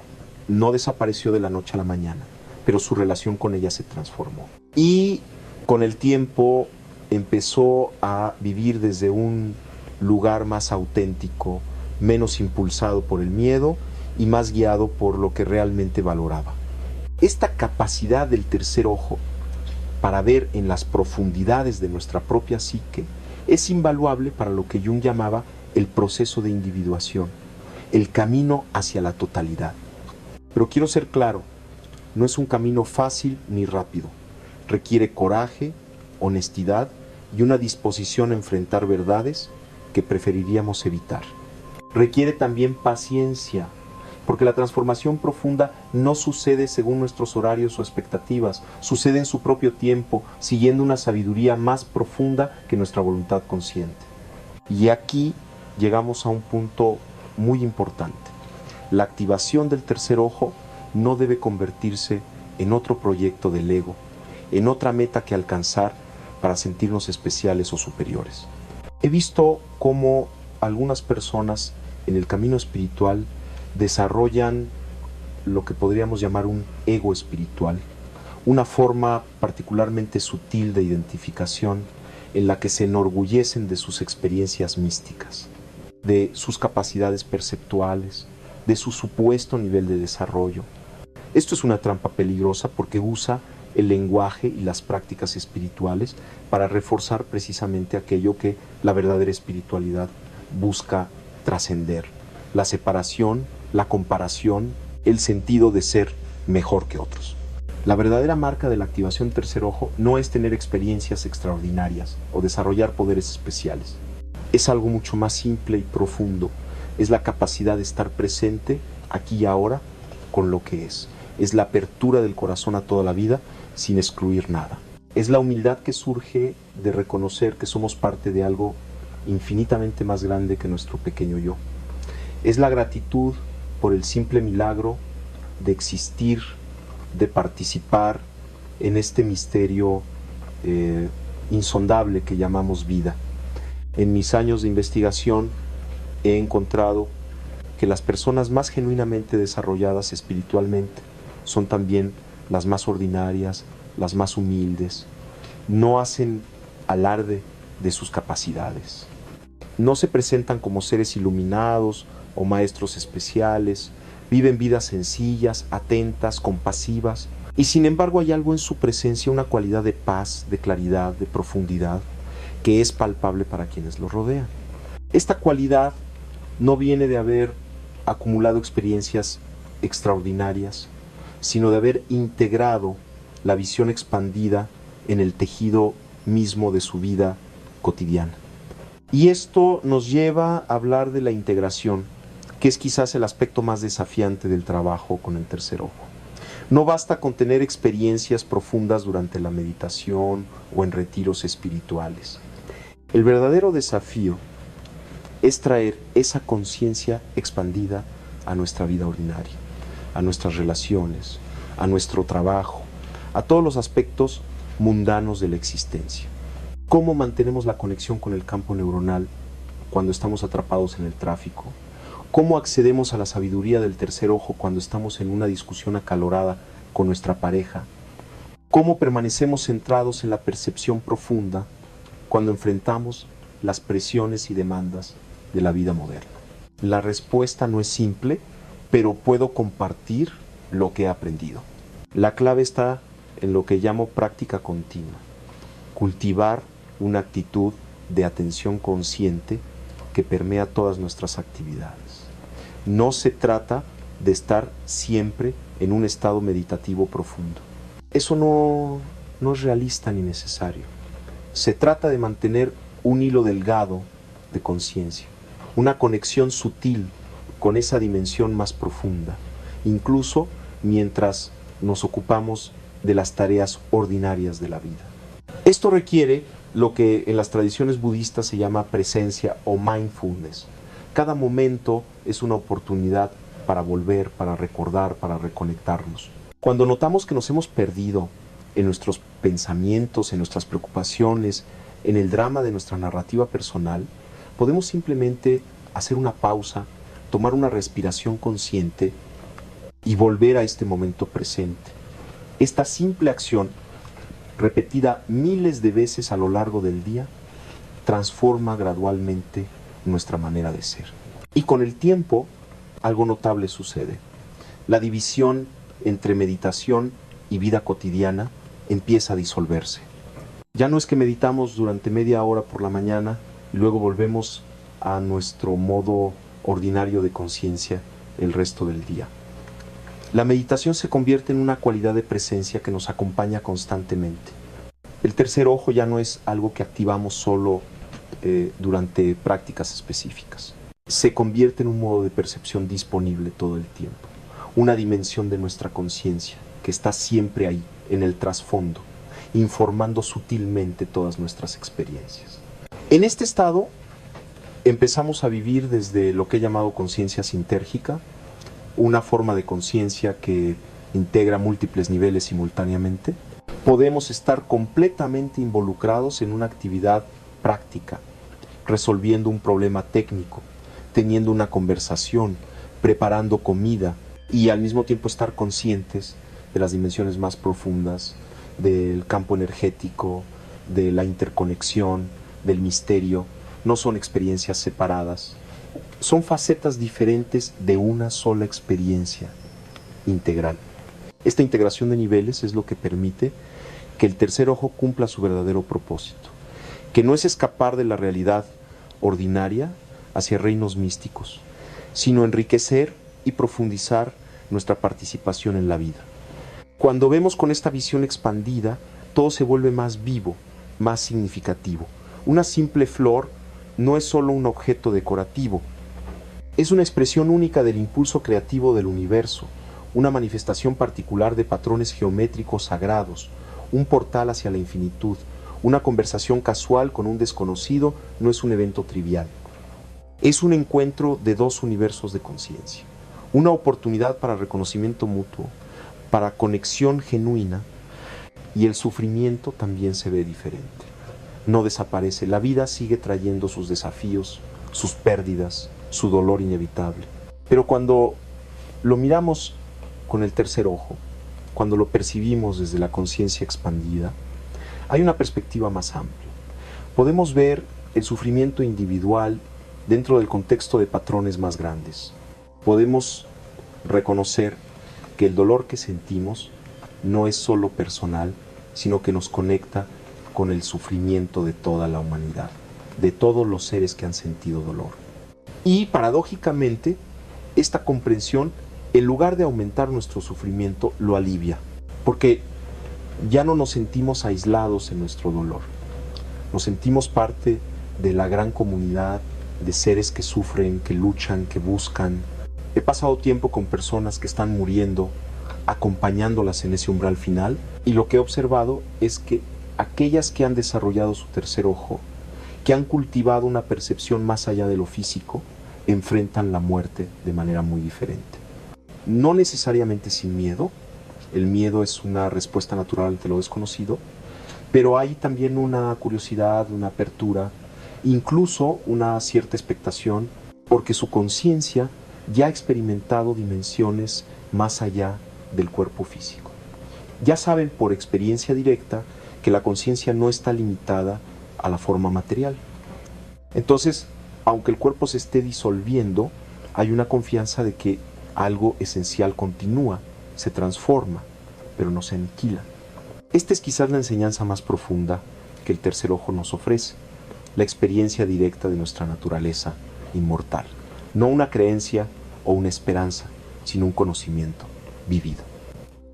no desapareció de la noche a la mañana, pero su relación con ella se transformó. Y con el tiempo empezó a vivir desde un lugar más auténtico, menos impulsado por el miedo y más guiado por lo que realmente valoraba. Esta capacidad del tercer ojo para ver en las profundidades de nuestra propia psique es invaluable para lo que Jung llamaba el proceso de individuación, el camino hacia la totalidad. Pero quiero ser claro, no es un camino fácil ni rápido. Requiere coraje, honestidad y una disposición a enfrentar verdades que preferiríamos evitar. Requiere también paciencia, porque la transformación profunda no sucede según nuestros horarios o expectativas, sucede en su propio tiempo, siguiendo una sabiduría más profunda que nuestra voluntad consciente. Y aquí llegamos a un punto muy importante. La activación del tercer ojo no debe convertirse en otro proyecto del ego, en otra meta que alcanzar para sentirnos especiales o superiores. He visto cómo algunas personas en el camino espiritual desarrollan lo que podríamos llamar un ego espiritual, una forma particularmente sutil de identificación en la que se enorgullecen de sus experiencias místicas, de sus capacidades perceptuales, de su supuesto nivel de desarrollo. Esto es una trampa peligrosa porque usa el lenguaje y las prácticas espirituales para reforzar precisamente aquello que la verdadera espiritualidad busca trascender: la separación, la comparación, el sentido de ser mejor que otros. La verdadera marca de la activación tercer ojo no es tener experiencias extraordinarias o desarrollar poderes especiales. Es algo mucho más simple y profundo. Es la capacidad de estar presente aquí y ahora con lo que es. Es la apertura del corazón a toda la vida sin excluir nada. Es la humildad que surge de reconocer que somos parte de algo infinitamente más grande que nuestro pequeño yo. Es la gratitud por el simple milagro de existir, de participar en este misterio insondable que llamamos vida. En mis años de investigación he encontrado que las personas más genuinamente desarrolladas espiritualmente son también las más ordinarias, las más humildes. No hacen alarde de sus capacidades. No se presentan como seres iluminados o maestros especiales. Viven vidas sencillas, atentas, compasivas. Y sin embargo hay algo en su presencia, una cualidad de paz, de claridad, de profundidad, que es palpable para quienes los rodean. Esta cualidad no viene de haber acumulado experiencias extraordinarias, sino de haber integrado la visión expandida en el tejido mismo de su vida cotidiana. Y esto nos lleva a hablar de la integración, que es quizás el aspecto más desafiante del trabajo con el tercer ojo. No basta con tener experiencias profundas durante la meditación o en retiros espirituales. El verdadero desafío es traer esa conciencia expandida a nuestra vida ordinaria, a nuestras relaciones, a nuestro trabajo, a todos los aspectos mundanos de la existencia. ¿Cómo mantenemos la conexión con el campo neuronal cuando estamos atrapados en el tráfico? ¿Cómo accedemos a la sabiduría del tercer ojo cuando estamos en una discusión acalorada con nuestra pareja? ¿Cómo permanecemos centrados en la percepción profunda cuando enfrentamos las presiones y demandas de la vida moderna? La respuesta no es simple, pero puedo compartir lo que he aprendido. La clave está en lo que llamo práctica continua. Cultivar una actitud de atención consciente que permea todas nuestras actividades. No se trata de estar siempre en un estado meditativo profundo. Eso no es realista ni necesario. Se trata de mantener un hilo delgado de conciencia, una conexión sutil con esa dimensión más profunda, incluso mientras nos ocupamos de las tareas ordinarias de la vida. Esto requiere lo que en las tradiciones budistas se llama presencia o mindfulness. Cada momento es una oportunidad para volver, para recordar, para reconectarnos. Cuando notamos que nos hemos perdido en nuestros pensamientos, en nuestras preocupaciones, en el drama de nuestra narrativa personal, podemos simplemente hacer una pausa, tomar una respiración consciente y volver a este momento presente. Esta simple acción, repetida miles de veces a lo largo del día, transforma gradualmente nuestra manera de ser. Y con el tiempo, algo notable sucede. La división entre meditación y vida cotidiana empieza a disolverse. Ya no es que meditamos durante media hora por la mañana y luego volvemos a nuestro modo ordinario de conciencia el resto del día. La meditación se convierte en una cualidad de presencia que nos acompaña constantemente. El tercer ojo ya no es algo que activamos solo durante prácticas específicas. Se convierte en un modo de percepción disponible todo el tiempo, una dimensión de nuestra conciencia que está siempre ahí, en el trasfondo, informando sutilmente todas nuestras experiencias. En este estado empezamos a vivir desde lo que he llamado conciencia sintérgica, una forma de conciencia que integra múltiples niveles simultáneamente. Podemos estar completamente involucrados en una actividad práctica, resolviendo un problema técnico, teniendo una conversación, preparando comida y al mismo tiempo estar conscientes de las dimensiones más profundas, del campo energético, de la interconexión, del misterio. No son experiencias separadas, son facetas diferentes de una sola experiencia integral. Esta integración de niveles es lo que permite que el tercer ojo cumpla su verdadero propósito, que no es escapar de la realidad ordinaria hacia reinos místicos, sino enriquecer y profundizar nuestra participación en la vida. Cuando vemos con esta visión expandida, todo se vuelve más vivo, más significativo. Una simple flor no es solo un objeto decorativo, es una expresión única del impulso creativo del universo, una manifestación particular de patrones geométricos sagrados, un portal hacia la infinitud. Una conversación casual con un desconocido no es un evento trivial. Es un encuentro de dos universos de conciencia, una oportunidad para reconocimiento mutuo, para conexión genuina, y el sufrimiento también se ve diferente. No desaparece, la vida sigue trayendo sus desafíos, sus pérdidas, su dolor inevitable. Pero cuando lo miramos con el tercer ojo, cuando lo percibimos desde la conciencia expandida, hay una perspectiva más amplia. Podemos ver el sufrimiento individual dentro del contexto de patrones más grandes. Podemos reconocer que el dolor que sentimos no es solo personal, sino que nos conecta con el sufrimiento de toda la humanidad, de todos los seres que han sentido dolor. Y paradójicamente, esta comprensión, en lugar de aumentar nuestro sufrimiento, lo alivia, porque ya no nos sentimos aislados en nuestro dolor. Nos sentimos parte de la gran comunidad de seres que sufren, que luchan, que buscan. He pasado tiempo con personas que están muriendo, acompañándolas en ese umbral final, y lo que he observado es que aquellas que han desarrollado su tercer ojo, que han cultivado una percepción más allá de lo físico, enfrentan la muerte de manera muy diferente. No necesariamente sin miedo, el miedo es una respuesta natural ante lo desconocido, pero hay también una curiosidad, una apertura, incluso una cierta expectación, porque su conciencia ya ha experimentado dimensiones más allá del cuerpo físico. Ya saben por experiencia directa que la conciencia no está limitada a la forma material. Entonces, aunque el cuerpo se esté disolviendo, hay una confianza de que algo esencial continúa, se transforma, pero no se aniquila. Esta es quizás la enseñanza más profunda que el tercer ojo nos ofrece, la experiencia directa de nuestra naturaleza inmortal. No una creencia o una esperanza, sino un conocimiento vivido.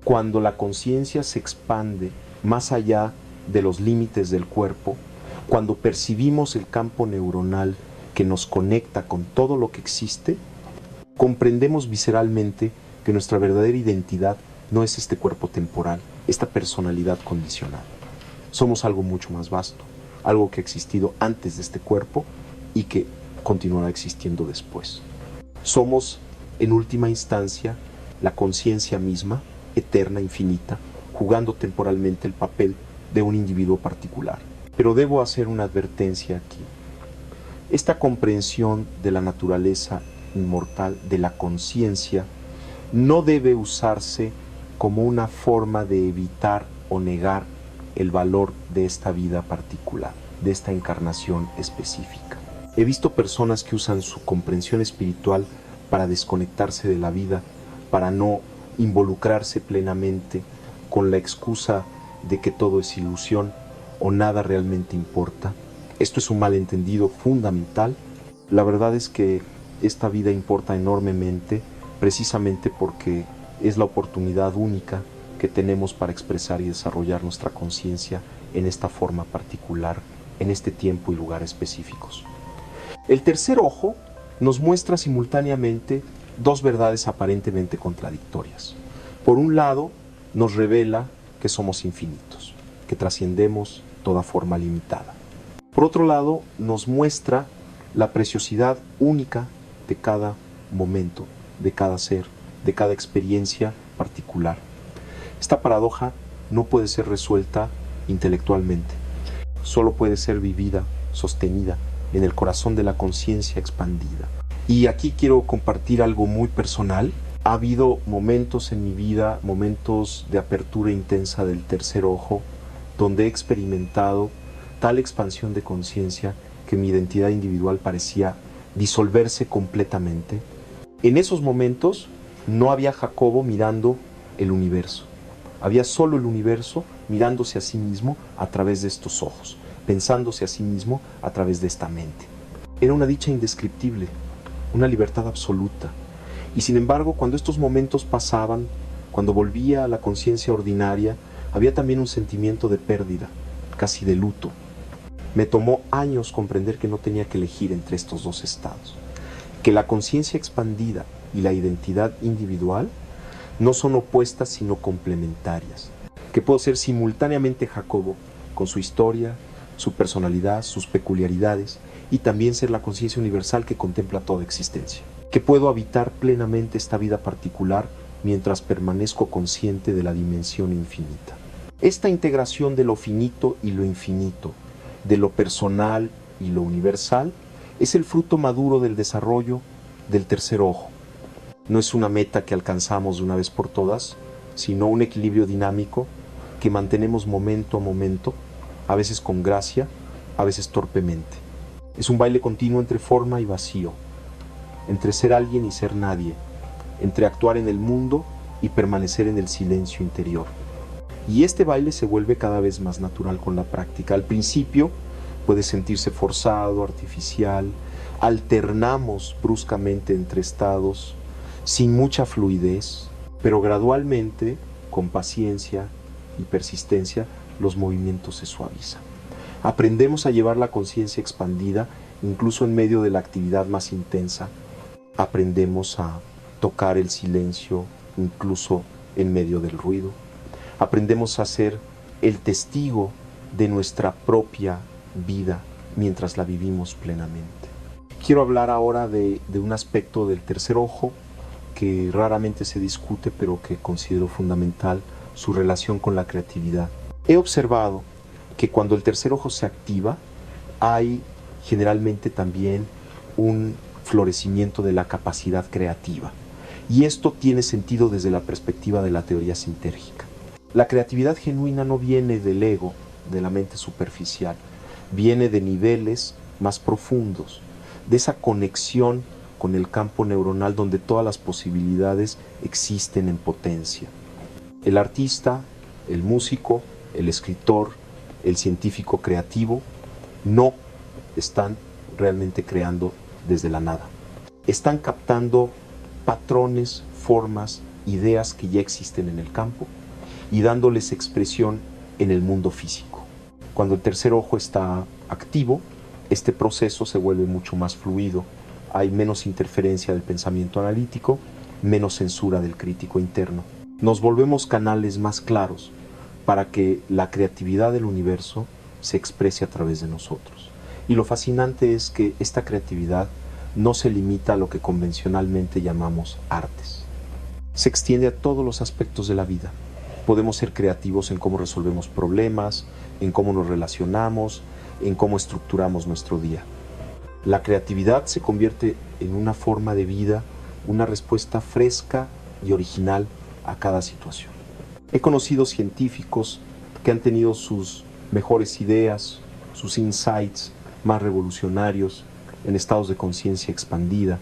Cuando la conciencia se expande más allá de los límites del cuerpo, cuando percibimos el campo neuronal que nos conecta con todo lo que existe, comprendemos visceralmente que nuestra verdadera identidad no es este cuerpo temporal, esta personalidad condicional. Somos algo mucho más vasto, algo que ha existido antes de este cuerpo y que continuará existiendo después. Somos, en última instancia, la conciencia misma, eterna, infinita, jugando temporalmente el papel de un individuo particular. Pero debo hacer una advertencia aquí. Esta comprensión de la naturaleza inmortal, de la conciencia, no debe usarse como una forma de evitar o negar el valor de esta vida particular, de esta encarnación específica. He visto personas que usan su comprensión espiritual para desconectarse de la vida, para no involucrarse plenamente, con la excusa de que todo es ilusión o nada realmente importa. Esto es un malentendido fundamental. La verdad es que esta vida importa enormemente, precisamente porque es la oportunidad única que tenemos para expresar y desarrollar nuestra conciencia en esta forma particular, en este tiempo y lugar específicos. El tercer ojo nos muestra simultáneamente dos verdades aparentemente contradictorias. Por un lado, nos revela que somos infinitos, que trascendemos toda forma limitada. Por otro lado, nos muestra la preciosidad única de cada momento, de cada ser, de cada experiencia particular. Esta paradoja no puede ser resuelta intelectualmente, solo puede ser vivida, sostenida en el corazón de la conciencia expandida. Y aquí quiero compartir algo muy personal. Ha habido momentos en mi vida, momentos de apertura intensa del tercer ojo, donde he experimentado tal expansión de conciencia que mi identidad individual parecía disolverse completamente. En esos momentos no había Jacobo mirando el universo. Había solo el universo mirándose a sí mismo a través de estos ojos, pensándose a sí mismo a través de esta mente. Era una dicha indescriptible, una libertad absoluta. Y sin embargo, cuando estos momentos pasaban, cuando volvía a la conciencia ordinaria, había también un sentimiento de pérdida, casi de luto. Me tomó años comprender que no tenía que elegir entre estos dos estados, que la conciencia expandida y la identidad individual no son opuestas sino complementarias, que puedo ser simultáneamente Jacobo, con su historia, su personalidad, sus peculiaridades, y también ser la conciencia universal que contempla toda existencia, que puedo habitar plenamente esta vida particular mientras permanezco consciente de la dimensión infinita. Esta integración de lo finito y lo infinito, de lo personal y lo universal, es el fruto maduro del desarrollo del tercer ojo. No es una meta que alcanzamos de una vez por todas, sino un equilibrio dinámico que mantenemos momento a momento, a veces con gracia, a veces torpemente. Es un baile continuo entre forma y vacío, entre ser alguien y ser nadie, entre actuar en el mundo y permanecer en el silencio interior. Y este baile se vuelve cada vez más natural con la práctica. Al principio puede sentirse forzado, artificial, alternamos bruscamente entre estados, sin mucha fluidez, pero gradualmente, con paciencia y persistencia, los movimientos se suavizan. Aprendemos a llevar la conciencia expandida, incluso en medio de la actividad más intensa. Aprendemos a tocar el silencio, incluso en medio del ruido. Aprendemos a ser el testigo de nuestra propia vida mientras la vivimos plenamente. Quiero hablar ahora de un aspecto del tercer ojo que raramente se discute, pero que considero fundamental, su relación con la creatividad. He observado que cuando el tercer ojo se activa, hay generalmente también un florecimiento de la capacidad creativa. Y esto tiene sentido desde la perspectiva de la teoría sintérgica. La creatividad genuina no viene del ego, de la mente superficial, viene de niveles más profundos, de esa conexión con el campo neuronal donde todas las posibilidades existen en potencia. El artista, el músico, el escritor, el científico creativo no están realmente creando desde la nada. Están captando patrones, formas, ideas que ya existen en el campo y dándoles expresión en el mundo físico. Cuando el tercer ojo está activo, este proceso se vuelve mucho más fluido. Hay menos interferencia del pensamiento analítico, menos censura del crítico interno. Nos volvemos canales más claros para que la creatividad del universo se exprese a través de nosotros. Y lo fascinante es que esta creatividad no se limita a lo que convencionalmente llamamos artes. Se extiende a todos los aspectos de la vida. Podemos ser creativos en cómo resolvemos problemas, en cómo nos relacionamos, en cómo estructuramos nuestro día. La creatividad se convierte en una forma de vida, una respuesta fresca y original a cada situación. He conocido científicos que han tenido sus mejores ideas, sus insights más revolucionarios en estados de conciencia expandida.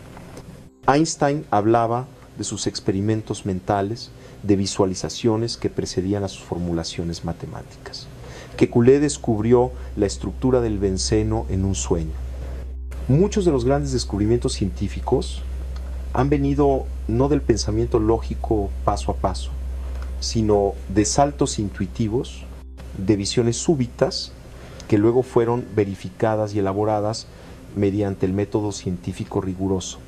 Einstein hablaba de sus experimentos mentales, de visualizaciones que precedían a sus formulaciones matemáticas. Kekulé descubrió la estructura del benceno en un sueño. Muchos de los grandes descubrimientos científicos han venido no del pensamiento lógico paso a paso, sino de saltos intuitivos, de visiones súbitas que luego fueron verificadas y elaboradas mediante el método científico riguroso.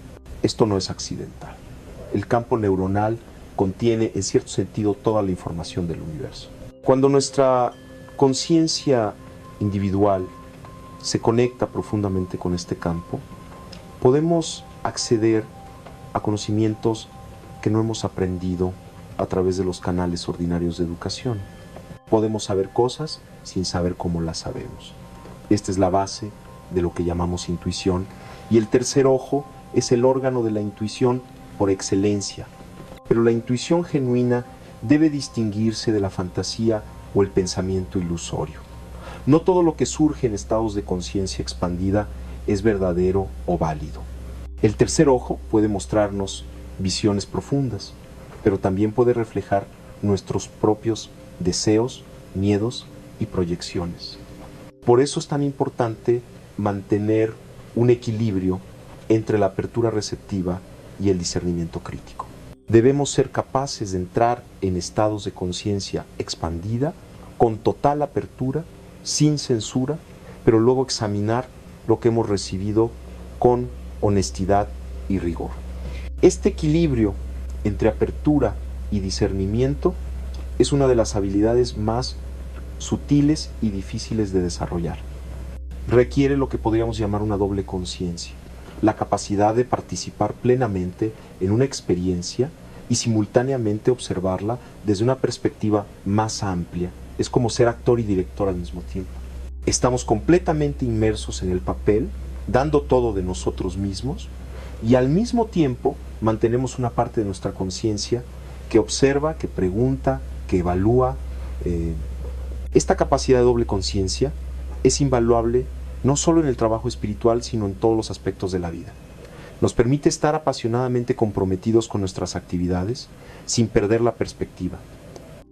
Esto no es accidental. El campo neuronal contiene, en cierto sentido, toda la información del universo. Cuando nuestra conciencia individual se conecta profundamente con este campo, podemos acceder a conocimientos que no hemos aprendido a través de los canales ordinarios de educación. Podemos saber cosas sin saber cómo las sabemos. Esta es la base de lo que llamamos intuición, y el tercer ojo es el órgano de la intuición por excelencia. Pero la intuición genuina debe distinguirse de la fantasía o el pensamiento ilusorio. No todo lo que surge en estados de conciencia expandida es verdadero o válido. El tercer ojo puede mostrarnos visiones profundas, pero también puede reflejar nuestros propios deseos, miedos y proyecciones. Por eso es tan importante mantener un equilibrio entre la apertura receptiva y el discernimiento crítico. Debemos ser capaces de entrar en estados de conciencia expandida, con total apertura, sin censura, pero luego examinar lo que hemos recibido con honestidad y rigor. Este equilibrio entre apertura y discernimiento es una de las habilidades más sutiles y difíciles de desarrollar. Requiere lo que podríamos llamar una doble conciencia, la capacidad de participar plenamente en una experiencia y simultáneamente observarla desde una perspectiva más amplia. Es como ser actor y director al mismo tiempo. Estamos completamente inmersos en el papel, dando todo de nosotros mismos, y al mismo tiempo mantenemos una parte de nuestra conciencia que observa, que pregunta, que evalúa. Esta capacidad de doble conciencia es invaluable no solo en el trabajo espiritual, sino en todos los aspectos de la vida. Nos permite estar apasionadamente comprometidos con nuestras actividades sin perder la perspectiva.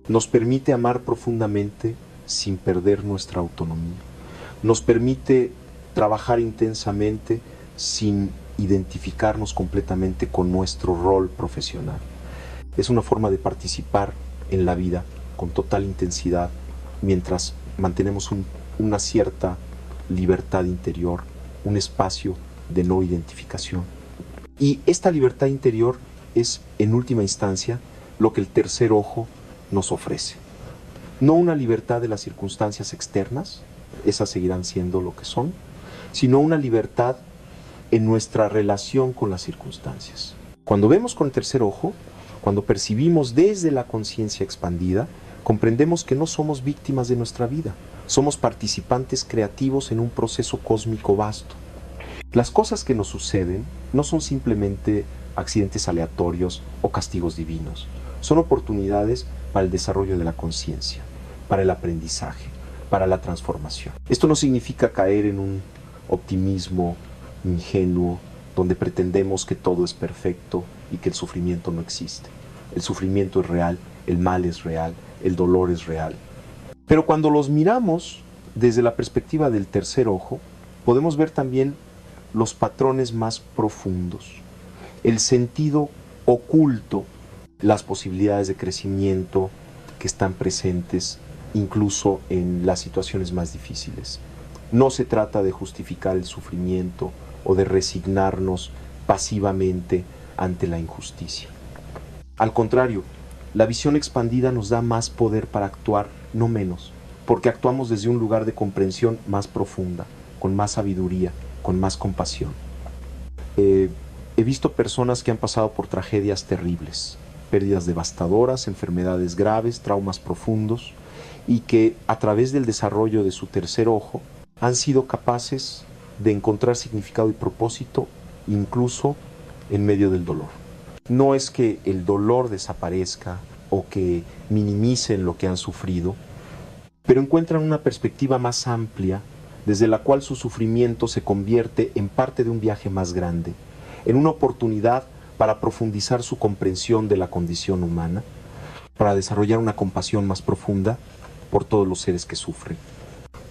Nos permite amar profundamente sin perder nuestra autonomía. Nos permite trabajar intensamente sin identificarnos completamente con nuestro rol profesional. Es una forma de participar en la vida con total intensidad mientras mantenemos una cierta libertad interior, un espacio de no identificación. Y esta libertad interior es, en última instancia, lo que el tercer ojo nos ofrece. No una libertad de las circunstancias externas, esas seguirán siendo lo que son, sino una libertad en nuestra relación con las circunstancias. Cuando vemos con el tercer ojo, cuando percibimos desde la conciencia expandida, comprendemos que no somos víctimas de nuestra vida, somos participantes creativos en un proceso cósmico vasto. Las cosas que nos suceden no son simplemente accidentes aleatorios o castigos divinos, son oportunidades para el desarrollo de la conciencia, para el aprendizaje, para la transformación. Esto no significa caer en un optimismo ingenuo donde pretendemos que todo es perfecto y que el sufrimiento no existe. El sufrimiento es real, el mal es real, el dolor es real. Pero cuando los miramos desde la perspectiva del tercer ojo, podemos ver también los patrones más profundos, el sentido oculto, las posibilidades de crecimiento que están presentes incluso en las situaciones más difíciles. No se trata de justificar el sufrimiento o de resignarnos pasivamente ante la injusticia. Al contrario, la visión expandida nos da más poder para actuar, no menos, porque actuamos desde un lugar de comprensión más profunda, con más sabiduría, con más compasión. He visto personas que han pasado por tragedias terribles, pérdidas devastadoras, enfermedades graves, traumas profundos, y que a través del desarrollo de su tercer ojo han sido capaces de encontrar significado y propósito incluso en medio del dolor. No es que el dolor desaparezca o que minimicen lo que han sufrido, pero encuentran una perspectiva más amplia desde la cual su sufrimiento se convierte en parte de un viaje más grande, en una oportunidad para profundizar su comprensión de la condición humana, para desarrollar una compasión más profunda por todos los seres que sufren.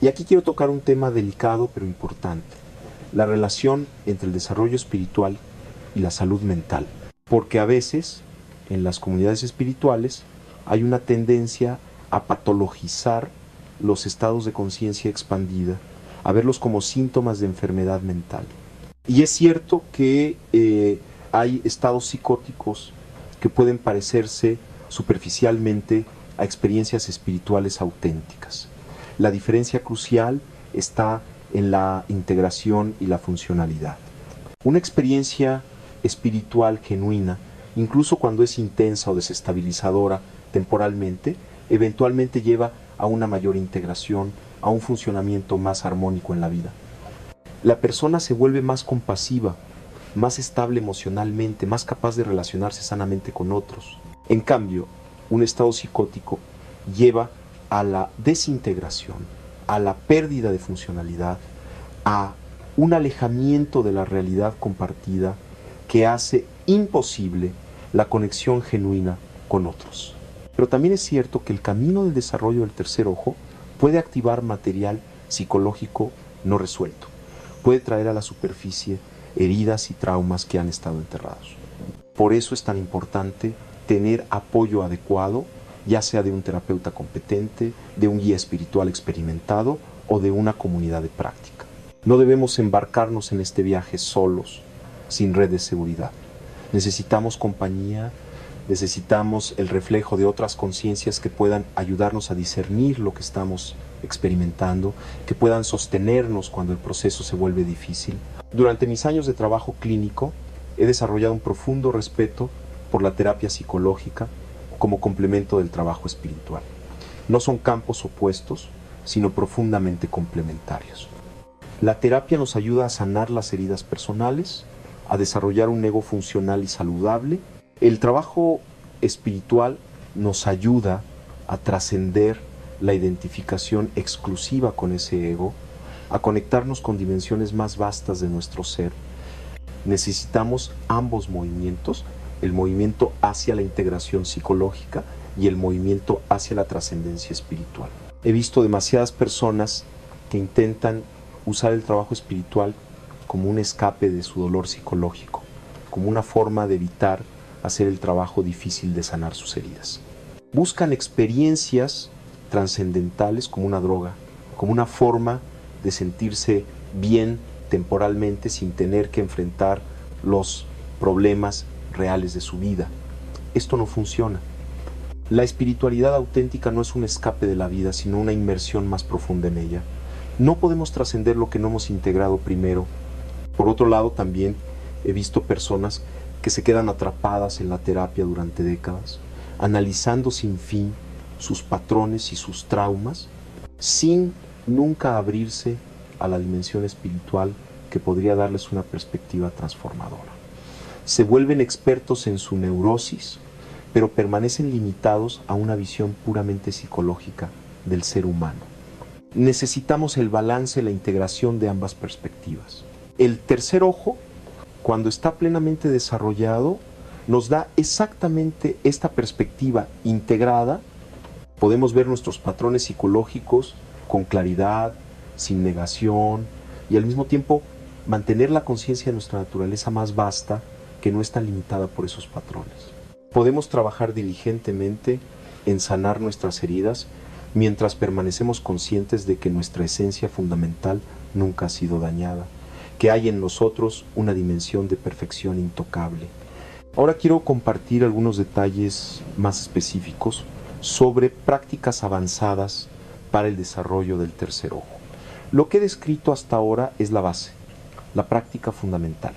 Y aquí quiero tocar un tema delicado pero importante. la relación entre el desarrollo espiritual y la salud mental. Porque a veces en las comunidades espirituales hay una tendencia a patologizar los estados de conciencia expandida, a verlos como síntomas de enfermedad mental. Y es cierto que hay estados psicóticos que pueden parecerse superficialmente a experiencias espirituales auténticas. La diferencia crucial está en la integración y la funcionalidad. Una experiencia espiritual genuina, incluso cuando es intensa o desestabilizadora temporalmente, eventualmente lleva a una mayor integración, a un funcionamiento más armónico en la vida. La persona se vuelve más compasiva, más estable emocionalmente, más capaz de relacionarse sanamente con otros. En cambio, un estado psicótico lleva a la desintegración, a la pérdida de funcionalidad, a un alejamiento de la realidad compartida que hace imposible la conexión genuina con otros. Pero también es cierto que el camino del desarrollo del tercer ojo puede activar material psicológico no resuelto. Puede traer a la superficie heridas y traumas que han estado enterrados. Por eso es tan importante tener apoyo adecuado, ya sea de un terapeuta competente, de un guía espiritual experimentado o de una comunidad de práctica. No debemos embarcarnos en este viaje solos, sin red de seguridad. Necesitamos compañía, necesitamos el reflejo de otras conciencias que puedan ayudarnos a discernir lo que estamos experimentando, que puedan sostenernos cuando el proceso se vuelve difícil. Durante mis años de trabajo clínico he desarrollado un profundo respeto por la terapia psicológica como complemento del trabajo espiritual. No son campos opuestos, sino profundamente complementarios. La terapia nos ayuda a sanar las heridas personales, a desarrollar un ego funcional y saludable. El trabajo espiritual nos ayuda a trascender la identificación exclusiva con ese ego, a conectarnos con dimensiones más vastas de nuestro ser. Necesitamos ambos movimientos, el movimiento hacia la integración psicológica y el movimiento hacia la trascendencia espiritual. He visto demasiadas personas que intentan usar el trabajo espiritual como un escape de su dolor psicológico, como una forma de evitar hacer el trabajo difícil de sanar sus heridas. Buscan experiencias trascendentales como una droga, como una forma de sentirse bien temporalmente sin tener que enfrentar los problemas reales de su vida. Esto no funciona. La espiritualidad auténtica no es un escape de la vida, sino una inmersión más profunda en ella. No podemos trascender lo que no hemos integrado primero. Por otro lado, también he visto personas que se quedan atrapadas en la terapia durante décadas, analizando sin fin sus patrones y sus traumas, sin nunca abrirse a la dimensión espiritual que podría darles una perspectiva transformadora. Se vuelven expertos en su neurosis, pero permanecen limitados a una visión puramente psicológica del ser humano. Necesitamos el balance, la integración de ambas perspectivas. El tercer ojo, cuando está plenamente desarrollado, nos da exactamente esta perspectiva integrada. Podemos ver nuestros patrones psicológicos con claridad, sin negación, y al mismo tiempo mantener la conciencia de nuestra naturaleza más vasta, que no está limitada por esos patrones. Podemos trabajar diligentemente en sanar nuestras heridas mientras permanecemos conscientes de que nuestra esencia fundamental nunca ha sido dañada, que hay en nosotros una dimensión de perfección intocable. Ahora quiero compartir algunos detalles más específicos sobre prácticas avanzadas para el desarrollo del tercer ojo. Lo que he descrito hasta ahora es la base, la práctica fundamental.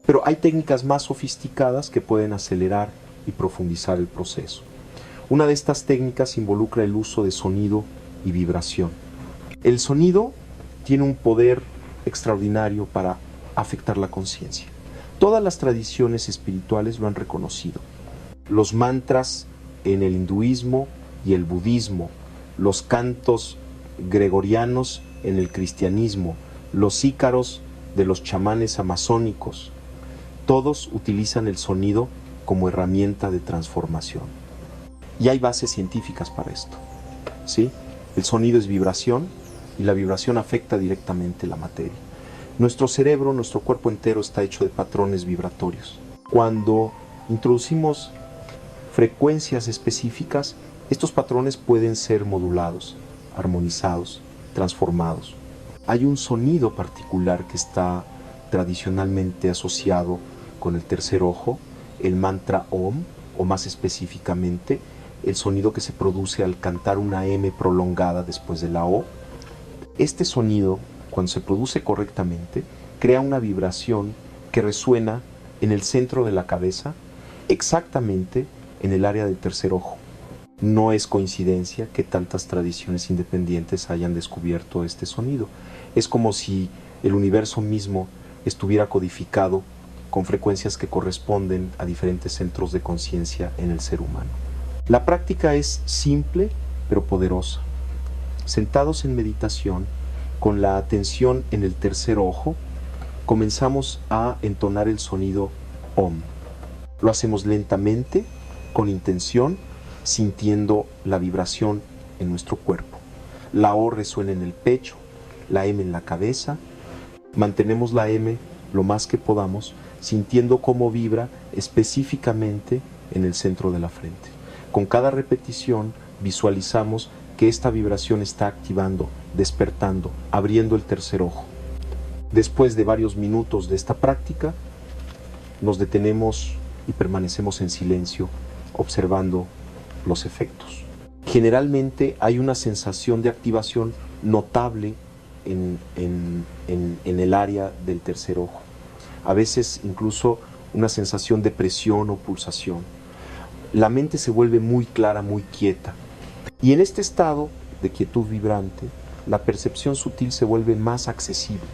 Pero hay técnicas más sofisticadas que pueden acelerar y profundizar el proceso. Una de estas técnicas involucra el uso de sonido y vibración. El sonido tiene un poder extraordinario para afectar la conciencia. Todas las tradiciones espirituales lo han reconocido. Los mantras en el hinduismo y el budismo, los cantos gregorianos en el cristianismo, los cícaros de los chamanes amazónicos, todos utilizan el sonido como herramienta de transformación. Y hay bases científicas para esto, ¿sí? El sonido es vibración y la vibración afecta directamente la materia. Nuestro cerebro, nuestro cuerpo entero está hecho de patrones vibratorios. Cuando introducimos frecuencias específicas, estos patrones pueden ser modulados, armonizados, transformados. Hay un sonido particular que está tradicionalmente asociado con el tercer ojo, el mantra Om, o más específicamente, el sonido que se produce al cantar una M prolongada después de la O. Este sonido, cuando se produce correctamente, crea una vibración que resuena en el centro de la cabeza, exactamente en el área del tercer ojo. No es coincidencia que tantas tradiciones independientes hayan descubierto este sonido. Es como si el universo mismo estuviera codificado con frecuencias que corresponden a diferentes centros de conciencia en el ser humano. La práctica es simple pero poderosa. Sentados en meditación, con la atención en el tercer ojo, comenzamos a entonar el sonido Om. Lo hacemos lentamente, con intención, sintiendo la vibración en nuestro cuerpo. La O resuena en el pecho, la M en la cabeza. Mantenemos la M lo más que podamos, sintiendo cómo vibra específicamente en el centro de la frente. Con cada repetición visualizamos que esta vibración está activando, despertando, abriendo el tercer ojo. Después de varios minutos de esta práctica, nos detenemos y permanecemos en silencio, observando los efectos. Generalmente hay una sensación de activación notable en el área del tercer ojo. A veces incluso una sensación de presión o pulsación. La mente se vuelve muy clara, muy quieta. Y en este estado de quietud vibrante, la percepción sutil se vuelve más accesible.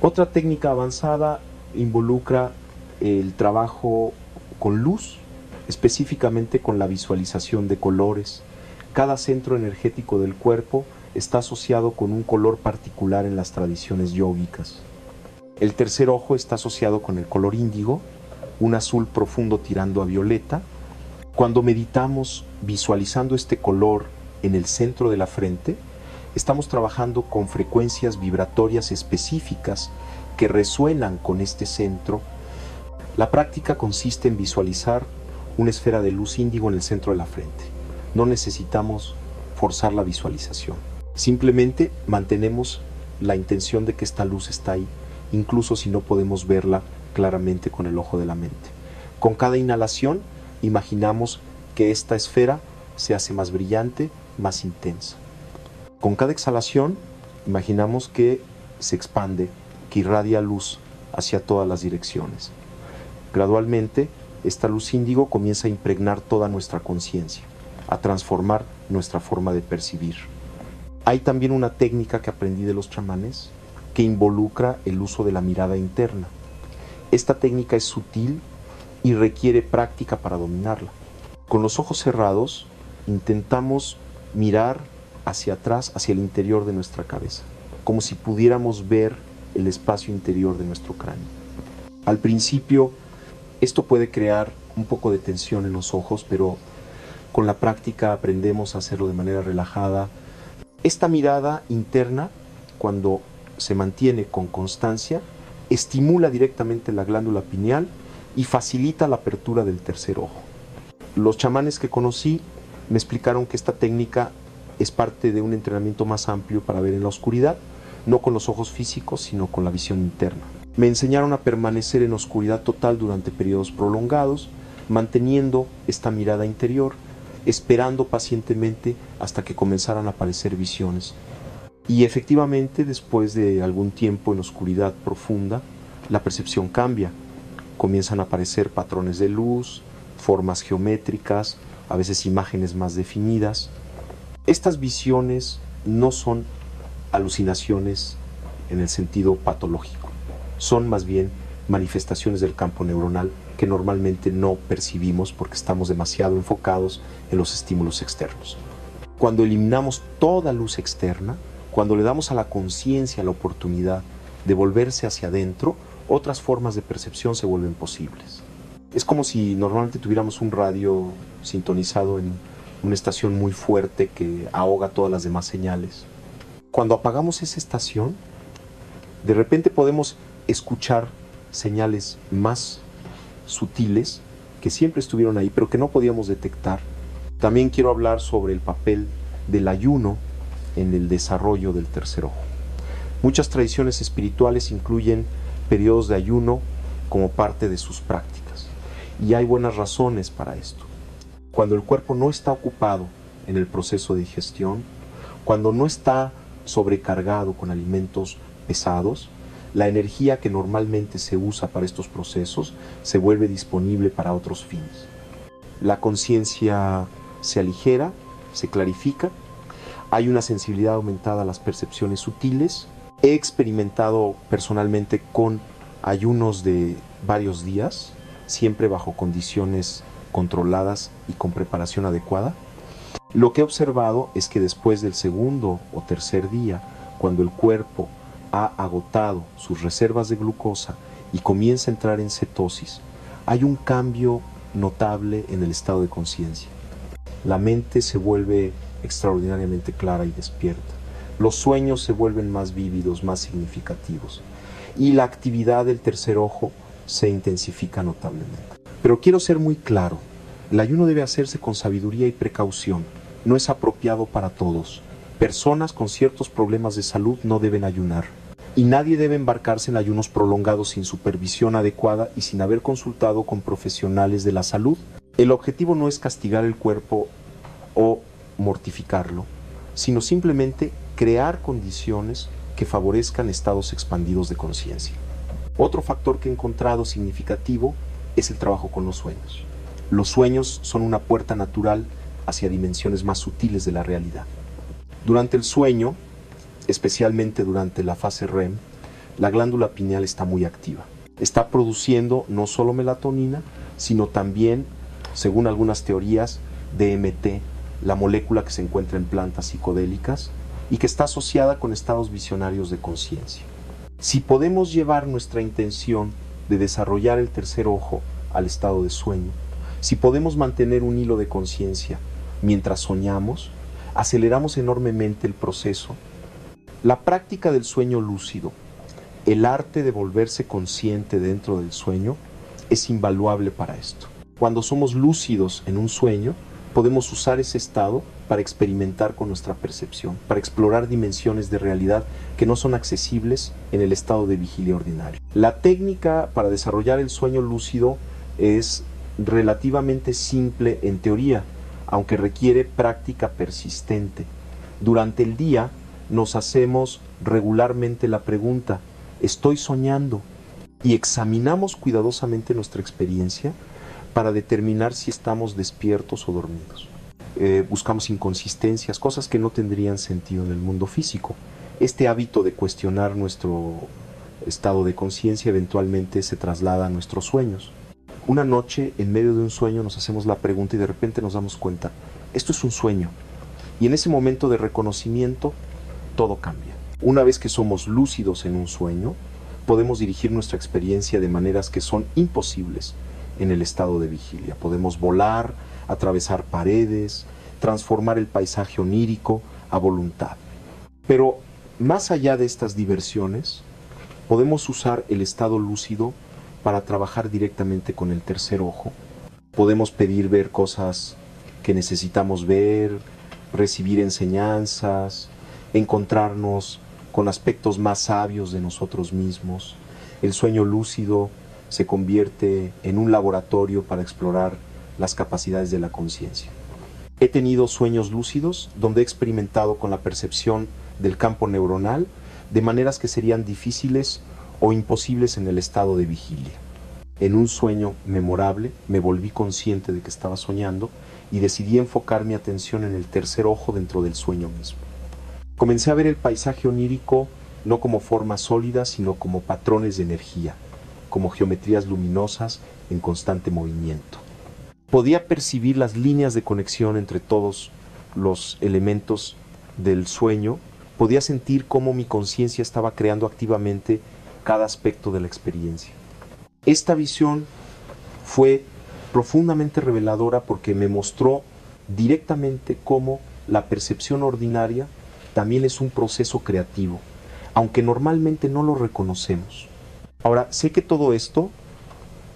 Otra técnica avanzada involucra el trabajo con luz, específicamente con la visualización de colores. Cada centro energético del cuerpo está asociado con un color particular en las tradiciones yógicas. El tercer ojo está asociado con el color índigo, un azul profundo tirando a violeta. Cuando meditamos visualizando este color en el centro de la frente, estamos trabajando con frecuencias vibratorias específicas que resuenan con este centro. La práctica consiste en visualizar una esfera de luz índigo en el centro de la frente. No necesitamos forzar la visualización. Simplemente mantenemos la intención de que esta luz está ahí, incluso si no podemos verla claramente con el ojo de la mente. Con cada inhalación, imaginamos que esta esfera se hace más brillante, más intensa. Con cada exhalación, imaginamos que se expande, que irradia luz hacia todas las direcciones. Gradualmente, esta luz índigo comienza a impregnar toda nuestra conciencia, a transformar nuestra forma de percibir. Hay también una técnica que aprendí de los chamanes que involucra el uso de la mirada interna. Esta técnica es sutil y requiere práctica para dominarla. Con los ojos cerrados, intentamos mirar hacia atrás, hacia el interior de nuestra cabeza, como si pudiéramos ver el espacio interior de nuestro cráneo. Al principio, esto puede crear un poco de tensión en los ojos, pero con la práctica aprendemos a hacerlo de manera relajada. Esta mirada interna, cuando se mantiene con constancia, estimula directamente la glándula pineal y facilita la apertura del tercer ojo. Los chamanes que conocí me explicaron que esta técnica es parte de un entrenamiento más amplio para ver en la oscuridad, no con los ojos físicos, sino con la visión interna. Me enseñaron a permanecer en oscuridad total durante periodos prolongados, manteniendo esta mirada interior, esperando pacientemente hasta que comenzaran a aparecer visiones. Y efectivamente, después de algún tiempo en oscuridad profunda, la percepción cambia. Comienzan a aparecer patrones de luz, formas geométricas, a veces imágenes más definidas. Estas visiones no son alucinaciones en el sentido patológico, son más bien manifestaciones del campo neuronal que normalmente no percibimos porque estamos demasiado enfocados en los estímulos externos. Cuando eliminamos toda luz externa, cuando le damos a la conciencia la oportunidad de volverse hacia adentro, otras formas de percepción se vuelven posibles. Es como si normalmente tuviéramos un radio sintonizado en una estación muy fuerte que ahoga todas las demás señales. Cuando apagamos esa estación, De repente podemos escuchar señales más sutiles que siempre estuvieron ahí, pero que no podíamos detectar. También quiero hablar sobre el papel del ayuno en el desarrollo del tercer ojo. Muchas tradiciones espirituales incluyen periodos de ayuno como parte de sus prácticas, y hay buenas razones para esto. Cuando el cuerpo no está ocupado en el proceso de digestión, cuando no está sobrecargado con alimentos pesados, la energía que normalmente se usa para estos procesos se vuelve disponible para otros fines. La conciencia se aligera, se clarifica, hay una sensibilidad aumentada a las percepciones sutiles. He experimentado personalmente con ayunos de varios días, siempre bajo condiciones controladas y con preparación adecuada. Lo que he observado es que después del segundo o tercer día, cuando el cuerpo ha agotado sus reservas de glucosa y comienza a entrar en cetosis, hay un cambio notable en el estado de conciencia. La mente se vuelve extraordinariamente clara y despierta. Los sueños se vuelven más vívidos, más significativos. Y la actividad del tercer ojo se intensifica notablemente. Pero quiero ser muy claro, el ayuno debe hacerse con sabiduría y precaución. No es apropiado para todos. Personas con ciertos problemas de salud no deben ayunar. Y nadie debe embarcarse en ayunos prolongados sin supervisión adecuada y sin haber consultado con profesionales de la salud. El objetivo no es castigar el cuerpo o mortificarlo, sino simplemente crear condiciones que favorezcan estados expandidos de conciencia. Otro factor que he encontrado significativo es el trabajo con los sueños. Los sueños son una puerta natural hacia dimensiones más sutiles de la realidad. Durante el sueño, especialmente durante la fase REM, la glándula pineal está muy activa. Está produciendo no solo melatonina, sino también, según algunas teorías, DMT, la molécula que se encuentra en plantas psicodélicas y que está asociada con estados visionarios de conciencia. Si podemos llevar nuestra intención de desarrollar el tercer ojo al estado de sueño, si podemos mantener un hilo de conciencia mientras soñamos, aceleramos enormemente el proceso. La práctica del sueño lúcido, el arte de volverse consciente dentro del sueño, es invaluable para esto. Cuando somos lúcidos en un sueño, podemos usar ese estado para experimentar con nuestra percepción, para explorar dimensiones de realidad que no son accesibles en el estado de vigilia ordinario. La técnica para desarrollar el sueño lúcido es relativamente simple en teoría, aunque requiere práctica persistente. Durante el día nos hacemos regularmente la pregunta, ¿estoy soñando? Y examinamos cuidadosamente nuestra experiencia para determinar si estamos despiertos o dormidos. Buscamos inconsistencias, cosas que no tendrían sentido en el mundo físico. Este hábito de cuestionar nuestro estado de conciencia eventualmente se traslada a nuestros sueños. Una noche, en medio de un sueño, nos hacemos la pregunta y de repente nos damos cuenta, esto es un sueño. Y en ese momento de reconocimiento, todo cambia. Una vez que somos lúcidos en un sueño, podemos dirigir nuestra experiencia de maneras que son imposibles en el estado de vigilia. Podemos volar, atravesar paredes, transformar el paisaje onírico a voluntad. Pero más allá de estas diversiones, podemos usar el estado lúcido para trabajar directamente con el tercer ojo. Podemos pedir ver cosas que necesitamos ver, recibir enseñanzas, encontrarnos con aspectos más sabios de nosotros mismos. El sueño lúcido se convierte en un laboratorio para explorar las capacidades de la conciencia. He tenido sueños lúcidos donde he experimentado con la percepción del campo neuronal de maneras que serían difíciles o imposibles en el estado de vigilia. En un sueño memorable me volví consciente de que estaba soñando y decidí enfocar mi atención en el tercer ojo dentro del sueño mismo. Comencé a ver el paisaje onírico no como formas sólidas, sino como patrones de energía, como geometrías luminosas en constante movimiento. Podía percibir las líneas de conexión entre todos los elementos del sueño, podía sentir cómo mi conciencia estaba creando activamente cada aspecto de la experiencia. Esta visión fue profundamente reveladora porque me mostró directamente cómo la percepción ordinaria también es un proceso creativo. aunque normalmente no lo reconocemos. Ahora, sé que todo esto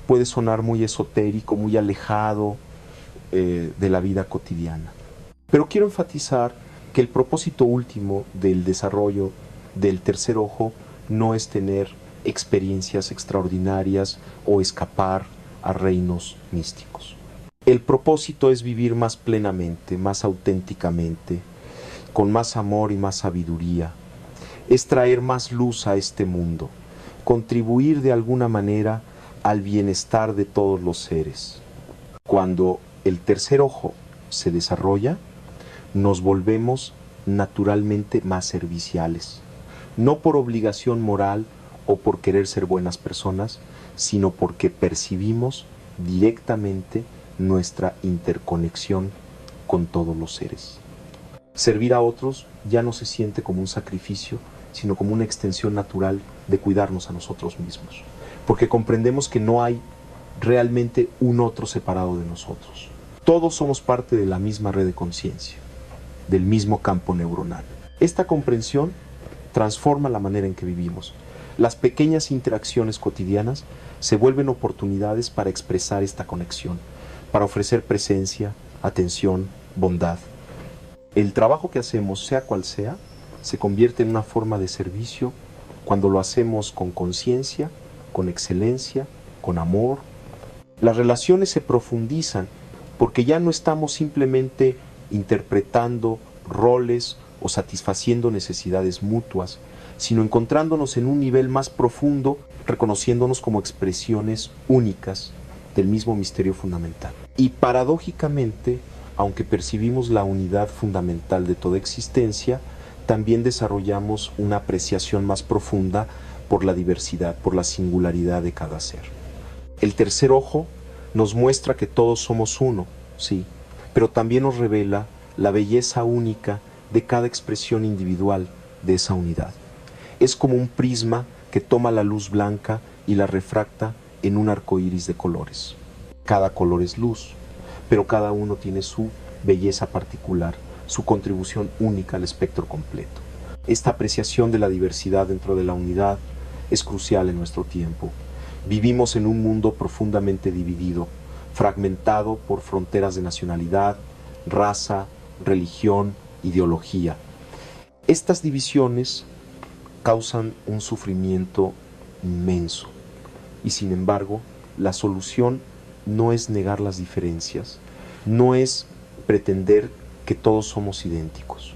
puede sonar muy esotérico, muy alejado de la vida cotidiana, pero quiero enfatizar que el propósito último del desarrollo del tercer ojo no es tener experiencias extraordinarias o escapar a reinos místicos. El propósito es vivir más plenamente, más auténticamente, con más amor y más sabiduría. Es traer más luz a este mundo, contribuir de alguna manera al bienestar de todos los seres. Cuando el tercer ojo se desarrolla, nos volvemos naturalmente más serviciales, no por obligación moral o por querer ser buenas personas, sino porque percibimos directamente nuestra interconexión con todos los seres. Servir a otros ya no se siente como un sacrificio, sino como una extensión natural de cuidarnos a nosotros mismos, porque comprendemos que no hay realmente un otro separado de nosotros. Todos somos parte de la misma red de conciencia, del mismo campo neuronal. Esta comprensión transforma la manera en que vivimos. Las pequeñas interacciones cotidianas se vuelven oportunidades para expresar esta conexión, para ofrecer presencia, atención, bondad. El trabajo que hacemos, sea cual sea, se convierte en una forma de servicio cuando lo hacemos con conciencia, con excelencia, con amor. Las relaciones se profundizan porque ya no estamos simplemente interpretando roles o satisfaciendo necesidades mutuas, sino encontrándonos en un nivel más profundo, reconociéndonos como expresiones únicas del mismo misterio fundamental. Y paradójicamente, aunque percibimos la unidad fundamental de toda existencia, también desarrollamos una apreciación más profunda por la diversidad, por la singularidad de cada ser. El tercer ojo nos muestra que todos somos uno, sí, pero también nos revela la belleza única de cada expresión individual de esa unidad. Es como un prisma que toma la luz blanca y la refracta en un arco iris de colores. Cada color es luz, pero cada uno tiene su belleza particular, su contribución única al espectro completo. Esta apreciación de la diversidad dentro de la unidad es crucial en nuestro tiempo. Vivimos en un mundo profundamente dividido, fragmentado por fronteras de nacionalidad, raza, religión, ideología. Estas divisiones causan un sufrimiento inmenso y sin embargo la solución no es negar las diferencias, no es pretender que todos somos idénticos.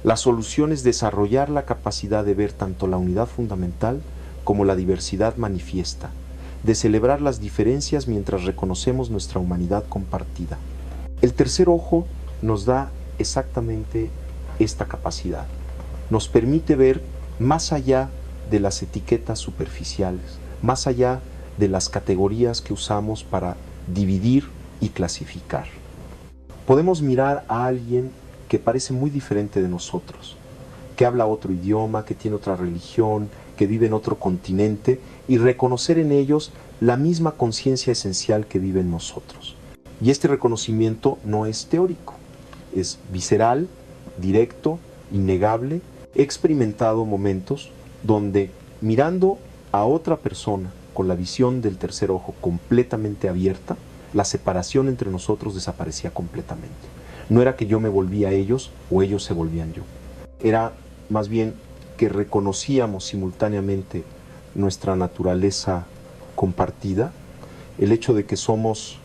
La solución es desarrollar la capacidad de ver tanto la unidad fundamental como la diversidad manifiesta, de celebrar las diferencias mientras reconocemos nuestra humanidad compartida. El tercer ojo nos da exactamente esta capacidad. Nos permite ver más allá de las etiquetas superficiales, más allá de las categorías que usamos para dividir y clasificar. Podemos mirar a alguien que parece muy diferente de nosotros, que habla otro idioma, que tiene otra religión, que vive en otro continente, y reconocer en ellos la misma conciencia esencial que vive en nosotros. Y este reconocimiento no es teórico, es visceral, directo, innegable. He experimentado momentos donde, mirando a otra persona con la visión del tercer ojo completamente abierta, la separación entre nosotros desaparecía completamente. No era que yo me volvía a ellos o ellos se volvían yo. Era más bien que reconocíamos simultáneamente nuestra naturaleza compartida, el hecho de que somos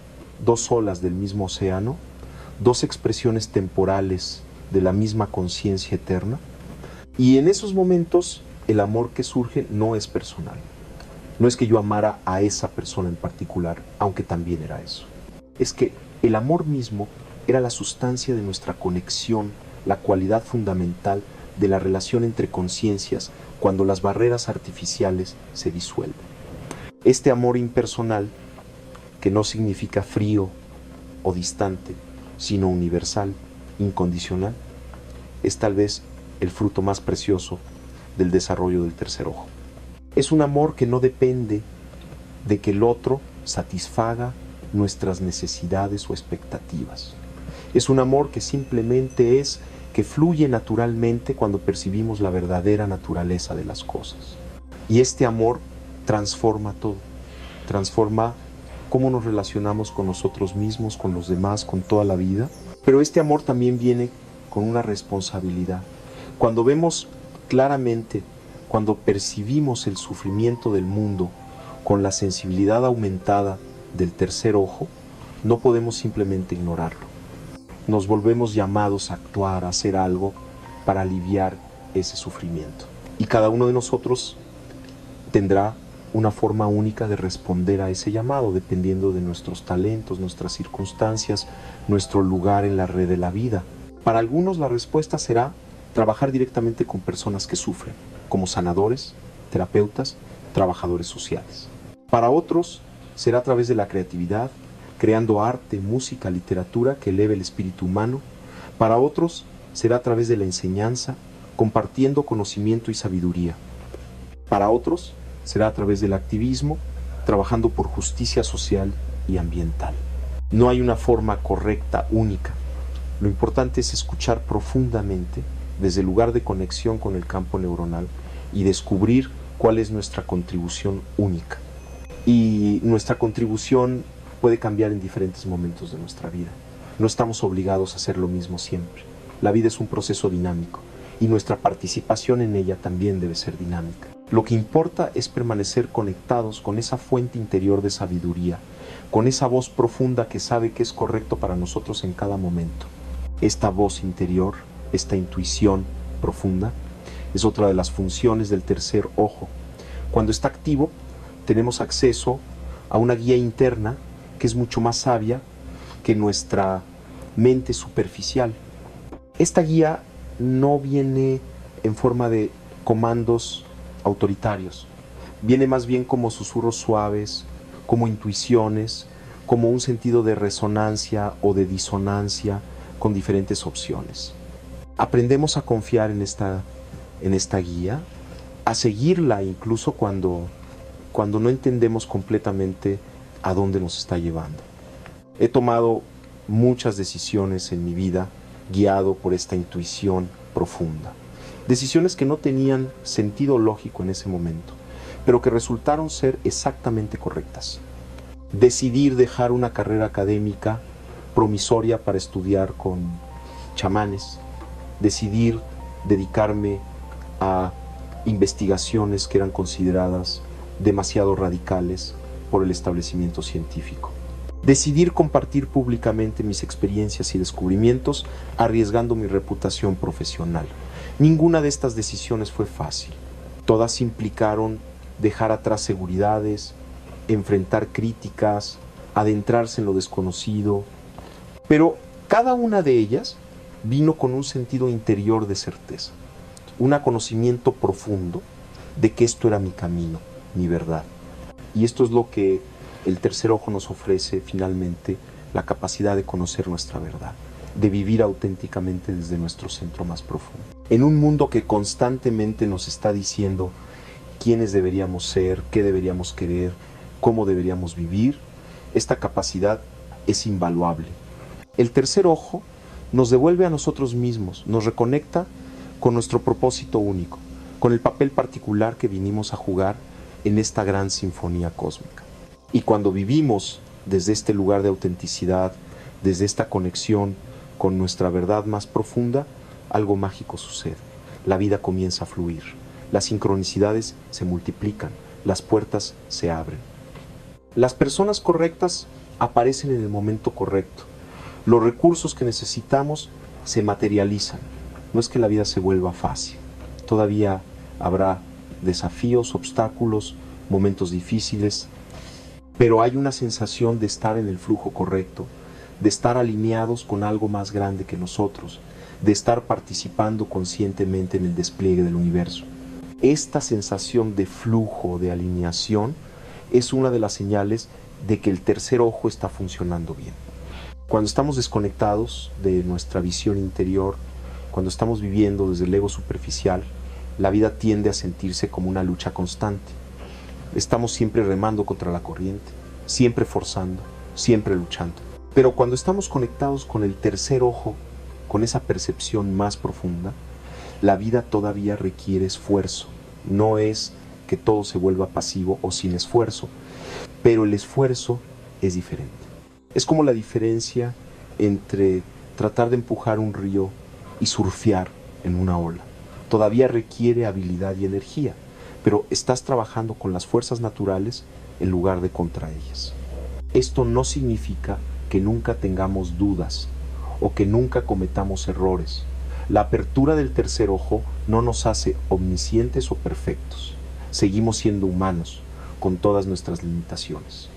dos olas del mismo océano, dos expresiones temporales de la misma conciencia eterna. Y en esos momentos el amor que surge no es personal. No es que yo amara a esa persona en particular, aunque también era eso. Es que el amor mismo era la sustancia de nuestra conexión, la cualidad fundamental de la relación entre conciencias cuando las barreras artificiales se disuelven. Este amor impersonal, que no significa frío o distante, sino universal, incondicional, es tal vez el fruto más precioso del desarrollo del tercer ojo. Es un amor que no depende de que el otro satisfaga nuestras necesidades o expectativas. Es un amor que simplemente es que fluye naturalmente cuando percibimos la verdadera naturaleza de las cosas. Y este amor transforma todo, transforma cómo nos relacionamos con nosotros mismos, con los demás, con toda la vida. Pero este amor también viene con una responsabilidad. Cuando vemos claramente, cuando percibimos el sufrimiento del mundo con la sensibilidad aumentada del tercer ojo, no podemos simplemente ignorarlo. Nos volvemos llamados a actuar, a hacer algo para aliviar ese sufrimiento. Y cada uno de nosotros tendrá una forma única de responder a ese llamado, dependiendo de nuestros talentos, nuestras circunstancias, nuestro lugar en la red de la vida. Para algunos la respuesta será trabajar directamente con personas que sufren, como sanadores, terapeutas, trabajadores sociales. Para otros será a través de la creatividad, creando arte, música, literatura que eleve el espíritu humano. Para otros será a través de la enseñanza, compartiendo conocimiento y sabiduría. Para otros será a través del activismo, trabajando por justicia social y ambiental. No hay una forma correcta, única. Lo importante es escuchar profundamente desde el lugar de conexión con el campo neuronal y descubrir cuál es nuestra contribución única. Y nuestra contribución puede cambiar en diferentes momentos de nuestra vida. No estamos obligados a hacer lo mismo siempre. La vida es un proceso dinámico y nuestra participación en ella también debe ser dinámica. Lo que importa es permanecer conectados con esa fuente interior de sabiduría, con esa voz profunda que sabe qué es correcto para nosotros en cada momento. Esta voz interior, esta intuición profunda, es otra de las funciones del tercer ojo. Cuando está activo, tenemos acceso a una guía interna que es mucho más sabia que nuestra mente superficial. Esta guía no viene en forma de comandos autoritarios, viene más bien como susurros suaves, como intuiciones, como un sentido de resonancia o de disonancia con diferentes opciones. Aprendemos a confiar en esta guía, a seguirla incluso cuando no entendemos completamente a dónde nos está llevando. He tomado muchas decisiones en mi vida guiado por esta intuición profunda. Decisiones que no tenían sentido lógico en ese momento, pero que resultaron ser exactamente correctas. Decidir dejar una carrera académica promisoria para estudiar con chamanes, decidir dedicarme a investigaciones que eran consideradas demasiado radicales por el establecimiento científico. Decidir compartir públicamente mis experiencias y descubrimientos arriesgando mi reputación profesional. Ninguna de estas decisiones fue fácil. Todas implicaron dejar atrás seguridades, enfrentar críticas, adentrarse en lo desconocido. Pero cada una de ellas vino con un sentido interior de certeza, un conocimiento profundo de que esto era mi camino, mi verdad. Y esto es lo que el tercer ojo nos ofrece finalmente, la capacidad de conocer nuestra verdad, de vivir auténticamente desde nuestro centro más profundo. En un mundo que constantemente nos está diciendo quiénes deberíamos ser, qué deberíamos querer, cómo deberíamos vivir, esta capacidad es invaluable. El tercer ojo nos devuelve a nosotros mismos, nos reconecta con nuestro propósito único, con el papel particular que vinimos a jugar en esta gran sinfonía cósmica. Y cuando vivimos desde este lugar de autenticidad, desde esta conexión con nuestra verdad más profunda, algo mágico sucede. La vida comienza a fluir, las sincronicidades se multiplican, las puertas se abren. Las personas correctas aparecen en el momento correcto. Los recursos que necesitamos se materializan. No es que la vida se vuelva fácil. Todavía habrá desafíos, obstáculos, momentos difíciles, pero hay una sensación de estar en el flujo correcto, de estar alineados con algo más grande que nosotros, de estar participando conscientemente en el despliegue del universo. Esta sensación de flujo, de alineación, es una de las señales de que el tercer ojo está funcionando bien. Cuando estamos desconectados de nuestra visión interior, cuando estamos viviendo desde el ego superficial, la vida tiende a sentirse como una lucha constante. Estamos siempre remando contra la corriente, siempre forzando, siempre luchando. Pero cuando estamos conectados con el tercer ojo, con esa percepción más profunda, la vida todavía requiere esfuerzo. No es que todo se vuelva pasivo o sin esfuerzo, pero el esfuerzo es diferente. Es como la diferencia entre tratar de empujar un río y surfear en una ola. Todavía requiere habilidad y energía, pero estás trabajando con las fuerzas naturales en lugar de contra ellas. Esto no significa que nunca tengamos dudas o que nunca cometamos errores. La apertura del tercer ojo no nos hace omniscientes o perfectos. Seguimos siendo humanos, con todas nuestras limitaciones.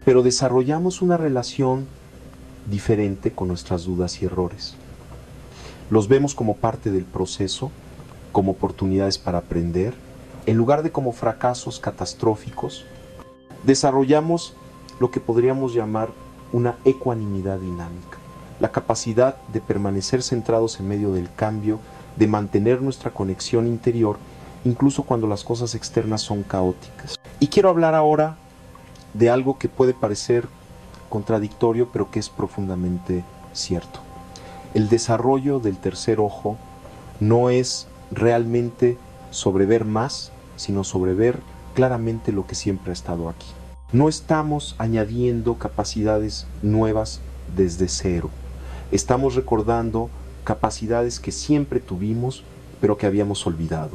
Pero desarrollamos una relación diferente con nuestras dudas y errores. Los vemos como parte del proceso, como oportunidades para aprender, en lugar de como fracasos catastróficos. Desarrollamos lo que podríamos llamar una ecuanimidad dinámica, la capacidad de permanecer centrados en medio del cambio, de mantener nuestra conexión interior, incluso cuando las cosas externas son caóticas. Y quiero hablar ahora de algo que puede parecer contradictorio, pero que es profundamente cierto. El desarrollo del tercer ojo no es realmente sobre ver más, sino sobre ver claramente lo que siempre ha estado aquí. No estamos añadiendo capacidades nuevas desde cero. Estamos recordando capacidades que siempre tuvimos, pero que habíamos olvidado.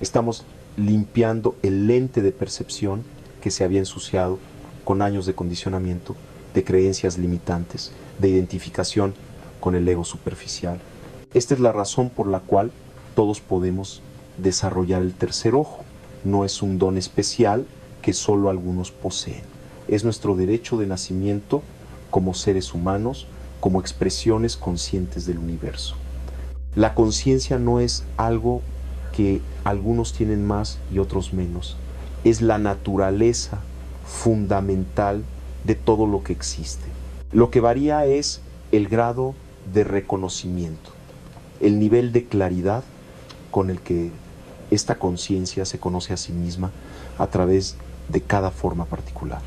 Estamos limpiando el lente de percepción que se había ensuciado con años de condicionamiento, de creencias limitantes, de identificación con el ego superficial. Esta es la razón por la cual todos podemos desarrollar el tercer ojo. No es un don especial que solo algunos poseen. Es nuestro derecho de nacimiento como seres humanos, como expresiones conscientes del universo. La conciencia no es algo que algunos tienen más y otros menos. Es la naturaleza fundamental de todo lo que existe. Lo que varía es el grado de reconocimiento, el nivel de claridad con el que esta conciencia se conoce a sí misma a través de cada forma particular.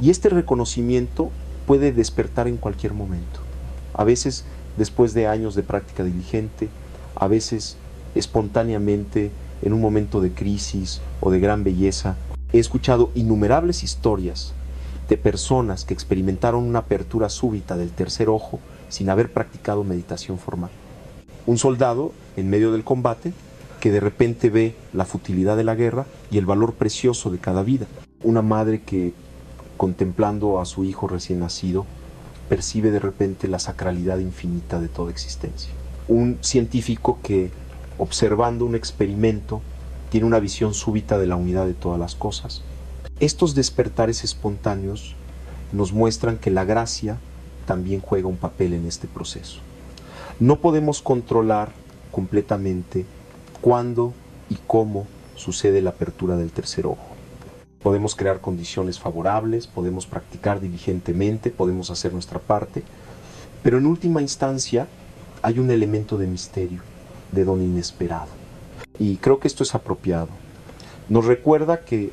Y este reconocimiento puede despertar en cualquier momento. A veces después de años de práctica diligente, a veces espontáneamente en un momento de crisis o de gran belleza. He escuchado innumerables historias de personas que experimentaron una apertura súbita del tercer ojo sin haber practicado meditación formal. Un soldado en medio del combate que de repente ve la futilidad de la guerra y el valor precioso de cada vida. Una madre que, contemplando a su hijo recién nacido, percibe de repente la sacralidad infinita de toda existencia. Un científico que, observando un experimento, tiene una visión súbita de la unidad de todas las cosas. Estos despertares espontáneos nos muestran que la gracia también juega un papel en este proceso. No podemos controlar completamente cuándo y cómo sucede la apertura del tercer ojo. Podemos crear condiciones favorables, podemos practicar diligentemente, podemos hacer nuestra parte, pero en última instancia hay un elemento de misterio, de don inesperado. Y creo que esto es apropiado. Nos recuerda que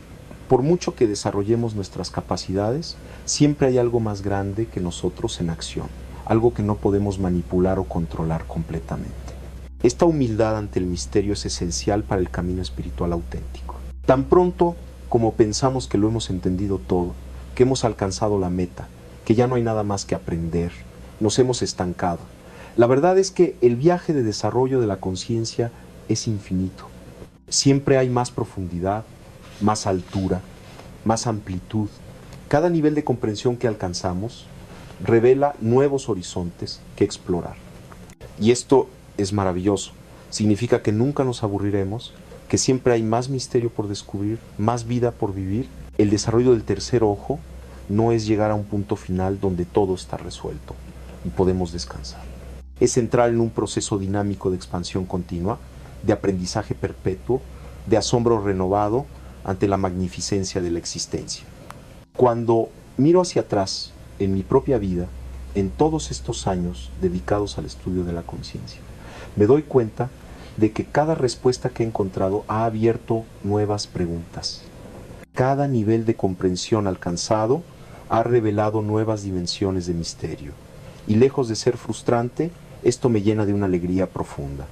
por mucho que desarrollemos nuestras capacidades, siempre hay algo más grande que nosotros en acción, algo que no podemos manipular o controlar completamente. Esta humildad ante el misterio es esencial para el camino espiritual auténtico. Tan pronto como pensamos que lo hemos entendido todo, que hemos alcanzado la meta, que ya no hay nada más que aprender, nos hemos estancado. La verdad es que el viaje de desarrollo de la conciencia es infinito. Siempre hay más profundidad, más altura, más amplitud. Cada nivel de comprensión que alcanzamos revela nuevos horizontes que explorar. Y esto es maravilloso. Significa que nunca nos aburriremos, que siempre hay más misterio por descubrir, más vida por vivir. El desarrollo del tercer ojo no es llegar a un punto final donde todo está resuelto y podemos descansar. Es entrar en un proceso dinámico de expansión continua, de aprendizaje perpetuo, de asombro renovado ante la magnificencia de la existencia. Cuando miro hacia atrás en mi propia vida, en todos estos años dedicados al estudio de la conciencia, me doy cuenta de que cada respuesta que he encontrado ha abierto nuevas preguntas. Cada nivel de comprensión alcanzado ha revelado nuevas dimensiones de misterio. Y lejos de ser frustrante, esto me llena de una alegría profunda,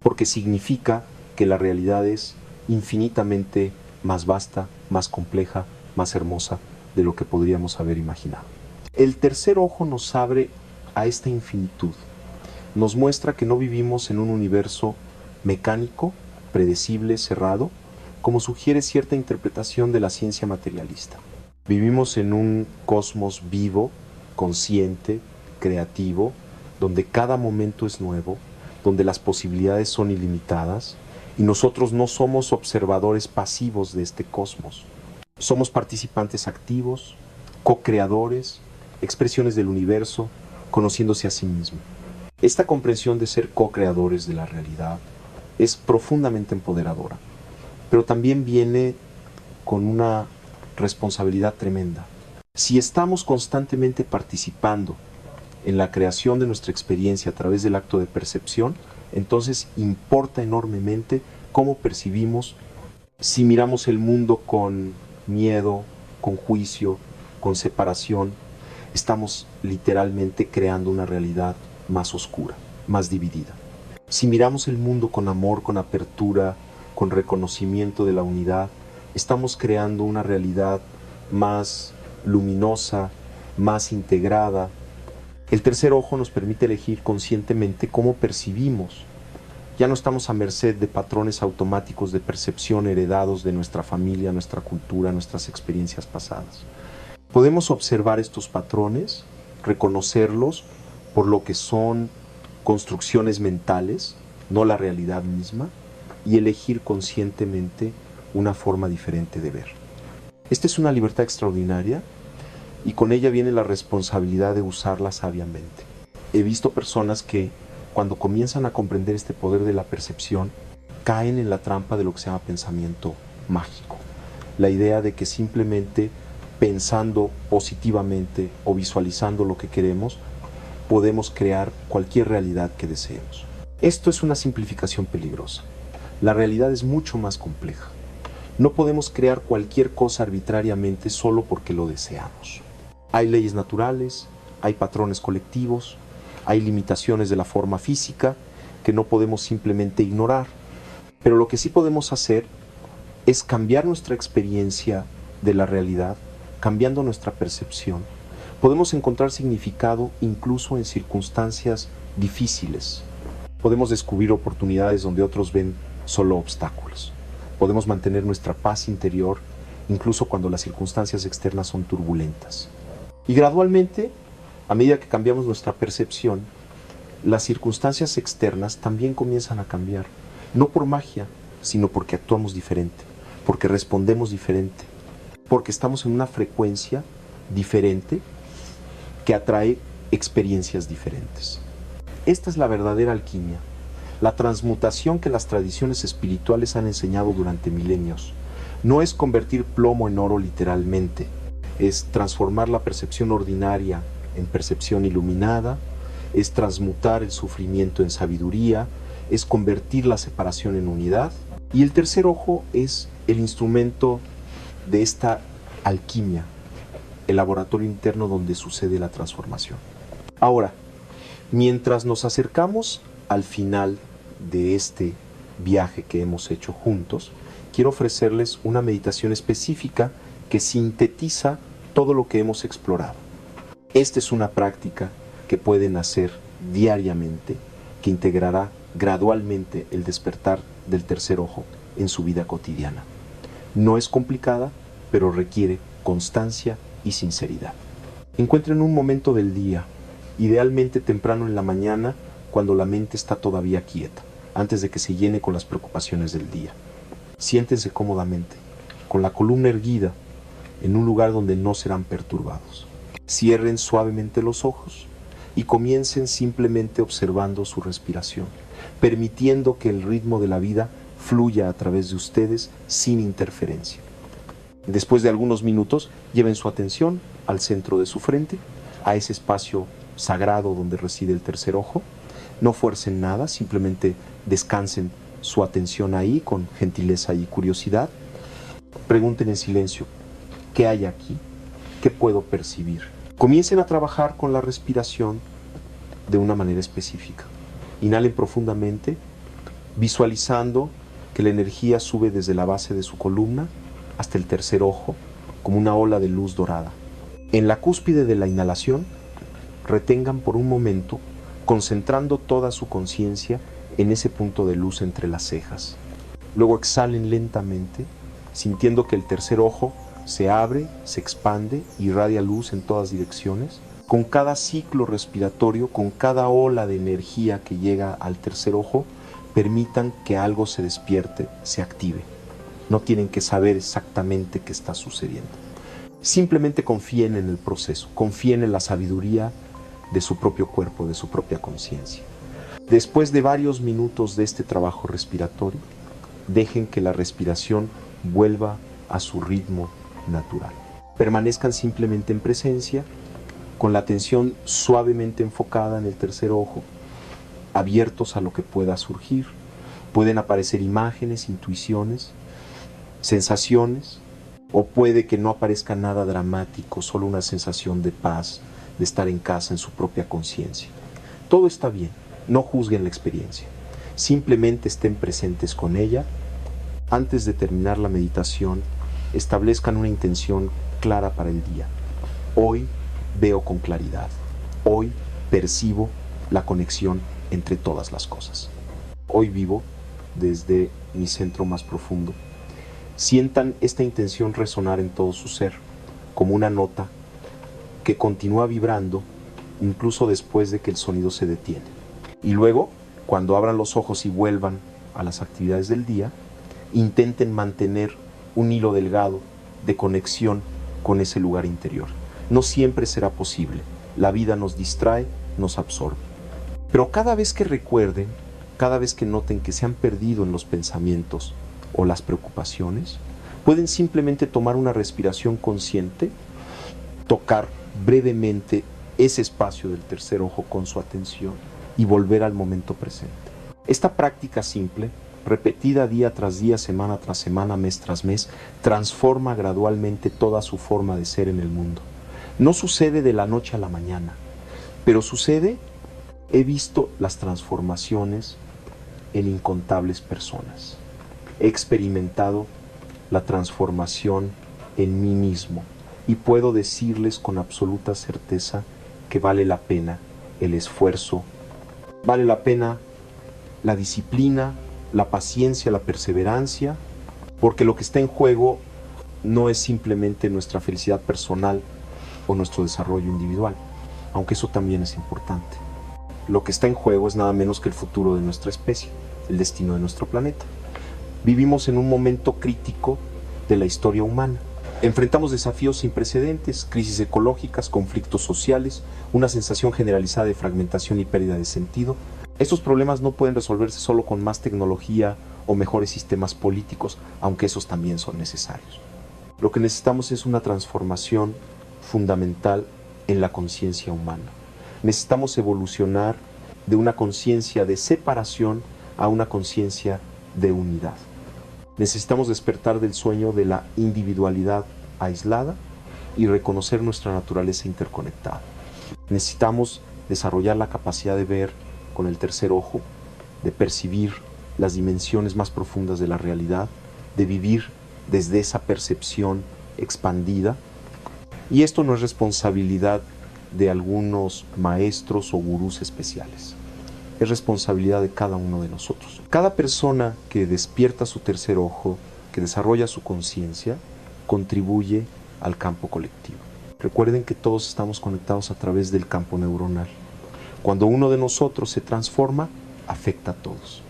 porque significa que la realidad es infinitamente más vasta, más compleja, más hermosa de lo que podríamos haber imaginado. El tercer ojo nos abre a esta infinitud, nos muestra que no vivimos en un universo mecánico, predecible, cerrado, como sugiere cierta interpretación de la ciencia materialista. Vivimos en un cosmos vivo, consciente, creativo, donde cada momento es nuevo, donde las posibilidades son ilimitadas y nosotros no somos observadores pasivos de este cosmos. Somos participantes activos, co-creadores, expresiones del universo, conociéndose a sí mismo. Esta comprensión de ser co-creadores de la realidad es profundamente empoderadora, pero también viene con una responsabilidad tremenda. Si estamos constantemente participando en la creación de nuestra experiencia a través del acto de percepción, entonces importa enormemente cómo percibimos, si miramos el mundo con miedo, con juicio, con separación, estamos literalmente creando una realidad más oscura, más dividida. Si miramos el mundo con amor, con apertura, con reconocimiento de la unidad, estamos creando una realidad más luminosa, más integrada. El tercer ojo nos permite elegir conscientemente cómo percibimos. Ya no estamos a merced de patrones automáticos de percepción heredados de nuestra familia, nuestra cultura, nuestras experiencias pasadas. Podemos observar estos patrones, reconocerlos por lo que son construcciones mentales, no la realidad misma, y elegir conscientemente una forma diferente de ver. Esta es una libertad extraordinaria y con ella viene la responsabilidad de usarla sabiamente. He visto personas que cuando comienzan a comprender este poder de la percepción, caen en la trampa de lo que se llama pensamiento mágico. La idea de que simplemente pensando positivamente o visualizando lo que queremos, podemos crear cualquier realidad que deseemos. Esto es una simplificación peligrosa. La realidad es mucho más compleja. No podemos crear cualquier cosa arbitrariamente solo porque lo deseamos. Hay leyes naturales, hay patrones colectivos, hay limitaciones de la forma física que no podemos simplemente ignorar. Pero lo que sí podemos hacer es cambiar nuestra experiencia de la realidad, cambiando nuestra percepción. Podemos encontrar significado incluso en circunstancias difíciles. Podemos descubrir oportunidades donde otros ven solo obstáculos. Podemos mantener nuestra paz interior incluso cuando las circunstancias externas son turbulentas. Y gradualmente, a medida que cambiamos nuestra percepción, las circunstancias externas también comienzan a cambiar. No por magia, sino porque actuamos diferente, porque respondemos diferente, porque estamos en una frecuencia diferente que atrae experiencias diferentes. Esta es la verdadera alquimia, la transmutación que las tradiciones espirituales han enseñado durante milenios. No es convertir plomo en oro literalmente, es transformar la percepción ordinaria en percepción iluminada, es transmutar el sufrimiento en sabiduría, es convertir la separación en unidad. Y el tercer ojo es el instrumento de esta alquimia, el laboratorio interno donde sucede la transformación. Ahora, mientras nos acercamos al final de este viaje que hemos hecho juntos, quiero ofrecerles una meditación específica que sintetiza todo lo que hemos explorado. Esta es una práctica que pueden hacer diariamente, que integrará gradualmente el despertar del tercer ojo en su vida cotidiana. No es complicada, pero requiere constancia y sinceridad. Encuentren un momento del día, idealmente temprano en la mañana, cuando la mente está todavía quieta, antes de que se llene con las preocupaciones del día. Siéntense cómodamente, con la columna erguida, en un lugar donde no serán perturbados. Cierren suavemente los ojos y comiencen simplemente observando su respiración, permitiendo que el ritmo de la vida fluya a través de ustedes sin interferencia. Después de algunos minutos, lleven su atención al centro de su frente, a ese espacio sagrado donde reside el tercer ojo. No fuercen nada, simplemente descansen su atención ahí con gentileza y curiosidad. Pregunten en silencio, ¿qué hay aquí? ¿Qué puedo percibir? Comiencen a trabajar con la respiración de una manera específica. Inhalen profundamente, visualizando que la energía sube desde la base de su columna hasta el tercer ojo, como una ola de luz dorada. En la cúspide de la inhalación, retengan por un momento, concentrando toda su conciencia en ese punto de luz entre las cejas. Luego exhalen lentamente, sintiendo que el tercer ojo se abre, se expande, irradia luz en todas direcciones. Con cada ciclo respiratorio, con cada ola de energía que llega al tercer ojo, permitan que algo se despierte, se active. No tienen que saber exactamente qué está sucediendo. Simplemente confíen en el proceso, confíen en la sabiduría de su propio cuerpo, de su propia conciencia. Después de varios minutos de este trabajo respiratorio, dejen que la respiración vuelva a su ritmo natural. Permanezcan simplemente en presencia, con la atención suavemente enfocada en el tercer ojo, abiertos a lo que pueda surgir. Pueden aparecer imágenes, intuiciones, sensaciones, o puede que no aparezca nada dramático, solo una sensación de paz, de estar en casa en su propia conciencia. Todo está bien, no juzguen la experiencia, simplemente estén presentes con ella. Antes de terminar la meditación, establezcan una intención clara para el día. Hoy veo con claridad, hoy percibo la conexión entre todas las cosas. Hoy vivo desde mi centro más profundo. Sientan esta intención resonar en todo su ser, como una nota que continúa vibrando incluso después de que el sonido se detiene. Y luego, cuando abran los ojos y vuelvan a las actividades del día, intenten mantener un hilo delgado de conexión con ese lugar interior. No siempre será posible. La vida nos distrae, nos absorbe. Pero cada vez que recuerden, cada vez que noten que se han perdido en los pensamientos o las preocupaciones, pueden simplemente tomar una respiración consciente, tocar brevemente ese espacio del tercer ojo con su atención y volver al momento presente. Esta práctica simple, repetida día tras día, semana tras semana, mes tras mes, transforma gradualmente toda su forma de ser en el mundo. No sucede de la noche a la mañana, pero sucede. He visto las transformaciones en incontables personas. He experimentado la transformación en mí mismo y puedo decirles con absoluta certeza que vale la pena el esfuerzo, vale la pena la disciplina, la paciencia, la perseverancia, porque lo que está en juego no es simplemente nuestra felicidad personal o nuestro desarrollo individual, aunque eso también es importante. Lo que está en juego es nada menos que el futuro de nuestra especie, el destino de nuestro planeta. Vivimos en un momento crítico de la historia humana. Enfrentamos desafíos sin precedentes, crisis ecológicas, conflictos sociales, una sensación generalizada de fragmentación y pérdida de sentido. Estos problemas no pueden resolverse solo con más tecnología o mejores sistemas políticos, aunque esos también son necesarios. Lo que necesitamos es una transformación fundamental en la conciencia humana. Necesitamos evolucionar de una conciencia de separación a una conciencia de unidad. Necesitamos despertar del sueño de la individualidad aislada y reconocer nuestra naturaleza interconectada. Necesitamos desarrollar la capacidad de ver con el tercer ojo, de percibir las dimensiones más profundas de la realidad, de vivir desde esa percepción expandida. Y esto no es responsabilidad de algunos maestros o gurús especiales. Es responsabilidad de cada uno de nosotros. Cada persona que despierta su tercer ojo, que desarrolla su conciencia, contribuye al campo colectivo. Recuerden que todos estamos conectados a través del campo neuronal. Cuando uno de nosotros se transforma, afecta a todos.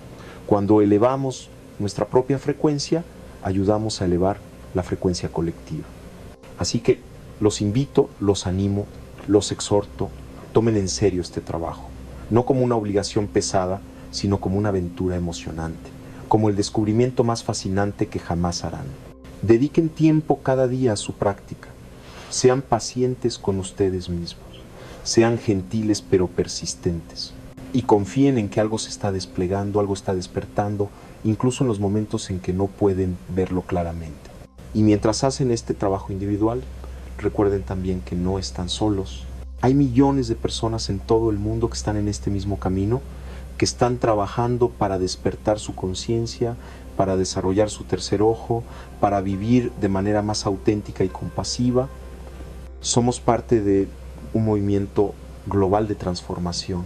Cuando elevamos nuestra propia frecuencia, ayudamos a elevar la frecuencia colectiva. Así que los invito, los animo, los exhorto, tomen en serio este trabajo, no como una obligación pesada, sino como una aventura emocionante, como el descubrimiento más fascinante que jamás harán. Dediquen tiempo cada día a su práctica, sean pacientes con ustedes mismos, sean gentiles pero persistentes, y confíen en que algo se está desplegando, algo está despertando, incluso en los momentos en que no pueden verlo claramente. Y mientras hacen este trabajo individual, recuerden también que no están solos, Hay millones de personas en todo el mundo que están en este mismo camino, que están trabajando para despertar su conciencia, para desarrollar su tercer ojo, para vivir de manera más auténtica y compasiva. Somos parte de un movimiento global de transformación,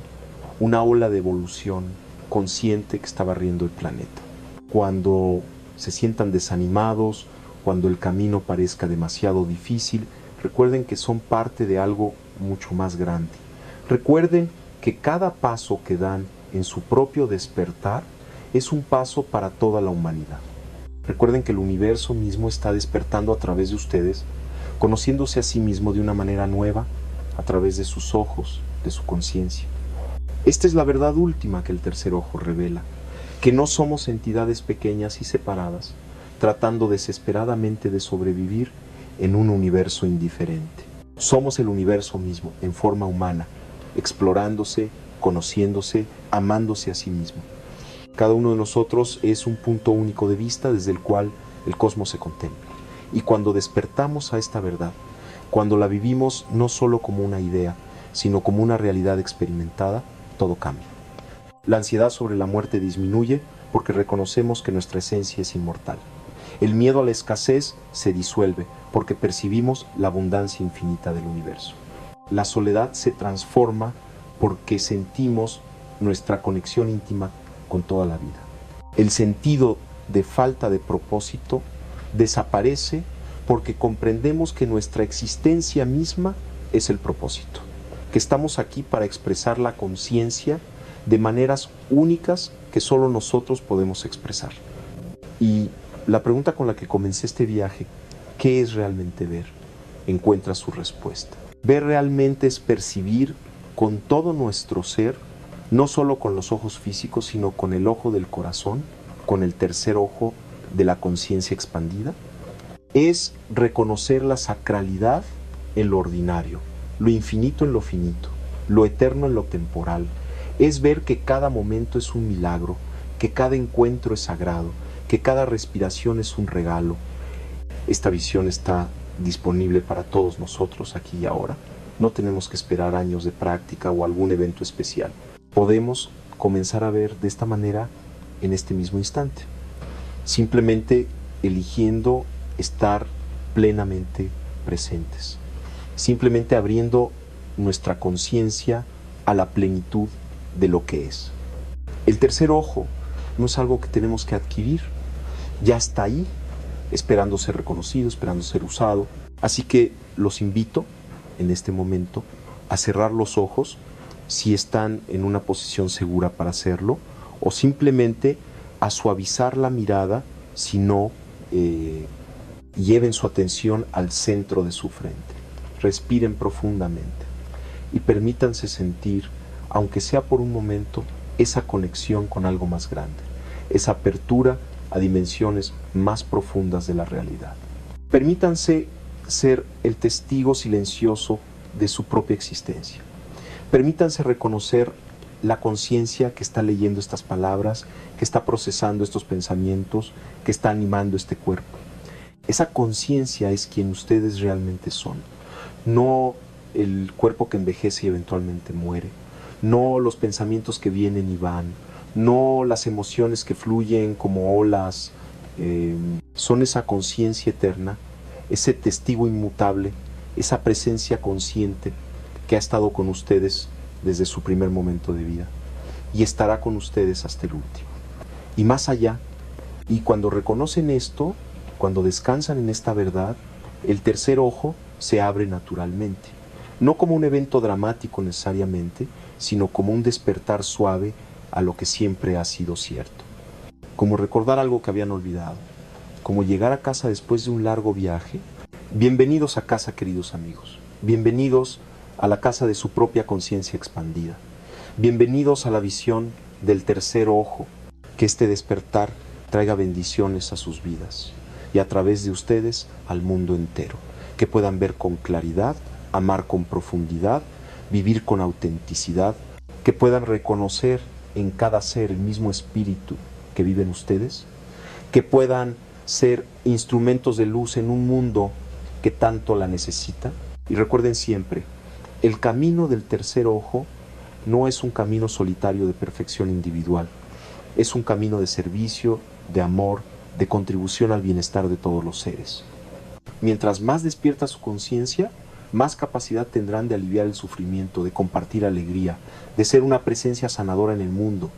una ola de evolución consciente que está barriendo el planeta. Cuando se sientan desanimados, cuando el camino parezca demasiado difícil, recuerden que son parte de algo mucho más grande. Recuerden que cada paso que dan en su propio despertar es un paso para toda la humanidad. Recuerden que el universo mismo está despertando a través de ustedes, conociéndose a sí mismo de una manera nueva, a través de sus ojos, de su conciencia. Esta es la verdad última que el tercer ojo revela, que no somos entidades pequeñas y separadas, tratando desesperadamente de sobrevivir en un universo indiferente. Somos el universo mismo, en forma humana, explorándose, conociéndose, amándose a sí mismo. Cada uno de nosotros es un punto único de vista desde el cual el cosmos se contempla. Y cuando despertamos a esta verdad, cuando la vivimos no solo como una idea, sino como una realidad experimentada, todo cambia. La ansiedad sobre la muerte disminuye porque reconocemos que nuestra esencia es inmortal. El miedo a la escasez se disuelve porque percibimos la abundancia infinita del universo. La soledad se transforma porque sentimos nuestra conexión íntima con toda la vida. El sentido de falta de propósito desaparece porque comprendemos que nuestra existencia misma es el propósito, que estamos aquí para expresar la conciencia de maneras únicas que solo nosotros podemos expresar. Y la pregunta con la que comencé este viaje, ¿qué es realmente ver?, encuentra su respuesta. Ver realmente es percibir con todo nuestro ser, no solo con los ojos físicos, sino con el ojo del corazón, con el tercer ojo de la conciencia expandida. Es reconocer la sacralidad en lo ordinario, lo infinito en lo finito, lo eterno en lo temporal. Es ver que cada momento es un milagro, que cada encuentro es sagrado, que cada respiración es un regalo. Esta visión está disponible para todos nosotros aquí y ahora. No tenemos que esperar años de práctica o algún evento especial. Podemos comenzar a ver de esta manera en este mismo instante, simplemente eligiendo estar plenamente presentes, simplemente abriendo nuestra conciencia a la plenitud de lo que es. El tercer ojo no es algo que tenemos que adquirir, ya está ahí, esperando ser reconocido, esperando ser usado. Así que los invito en este momento a cerrar los ojos si están en una posición segura para hacerlo, o simplemente a suavizar la mirada si no lleven su atención al centro de su frente. Respiren profundamente y permítanse sentir, aunque sea por un momento, esa conexión con algo más grande, esa apertura a dimensiones más profundas de la realidad. Permítanse ser el testigo silencioso de su propia existencia. Permítanse reconocer la conciencia que está leyendo estas palabras, que está procesando estos pensamientos, que está animando este cuerpo. Esa conciencia es quien ustedes realmente son, no el cuerpo que envejece y eventualmente muere, no los pensamientos que vienen y van, no las emociones que fluyen como olas, son esa conciencia eterna, ese testigo inmutable, esa presencia consciente que ha estado con ustedes desde su primer momento de vida y estará con ustedes hasta el último. Y más allá, y cuando reconocen esto, cuando descansan en esta verdad, el tercer ojo se abre naturalmente, no como un evento dramático necesariamente, sino como un despertar suave a lo que siempre ha sido cierto. Como recordar algo que habían olvidado, como llegar a casa después de un largo viaje. Bienvenidos a casa, queridos amigos. Bienvenidos a la casa de su propia conciencia expandida. Bienvenidos a la visión del tercer ojo. Que este despertar traiga bendiciones a sus vidas y a través de ustedes al mundo entero. Que puedan ver con claridad, amar con profundidad, vivir con autenticidad. Que puedan reconocer en cada ser el mismo espíritu que viven ustedes. Que puedan ser instrumentos de luz en un mundo que tanto la necesita. Y recuerden siempre, El camino del tercer ojo no es un camino solitario de perfección individual, es un camino de servicio, de amor, de contribución al bienestar de todos los seres. Mientras más despierta su conciencia, más capacidad tendrán de aliviar el sufrimiento, de compartir alegría, de ser una presencia sanadora en el mundo.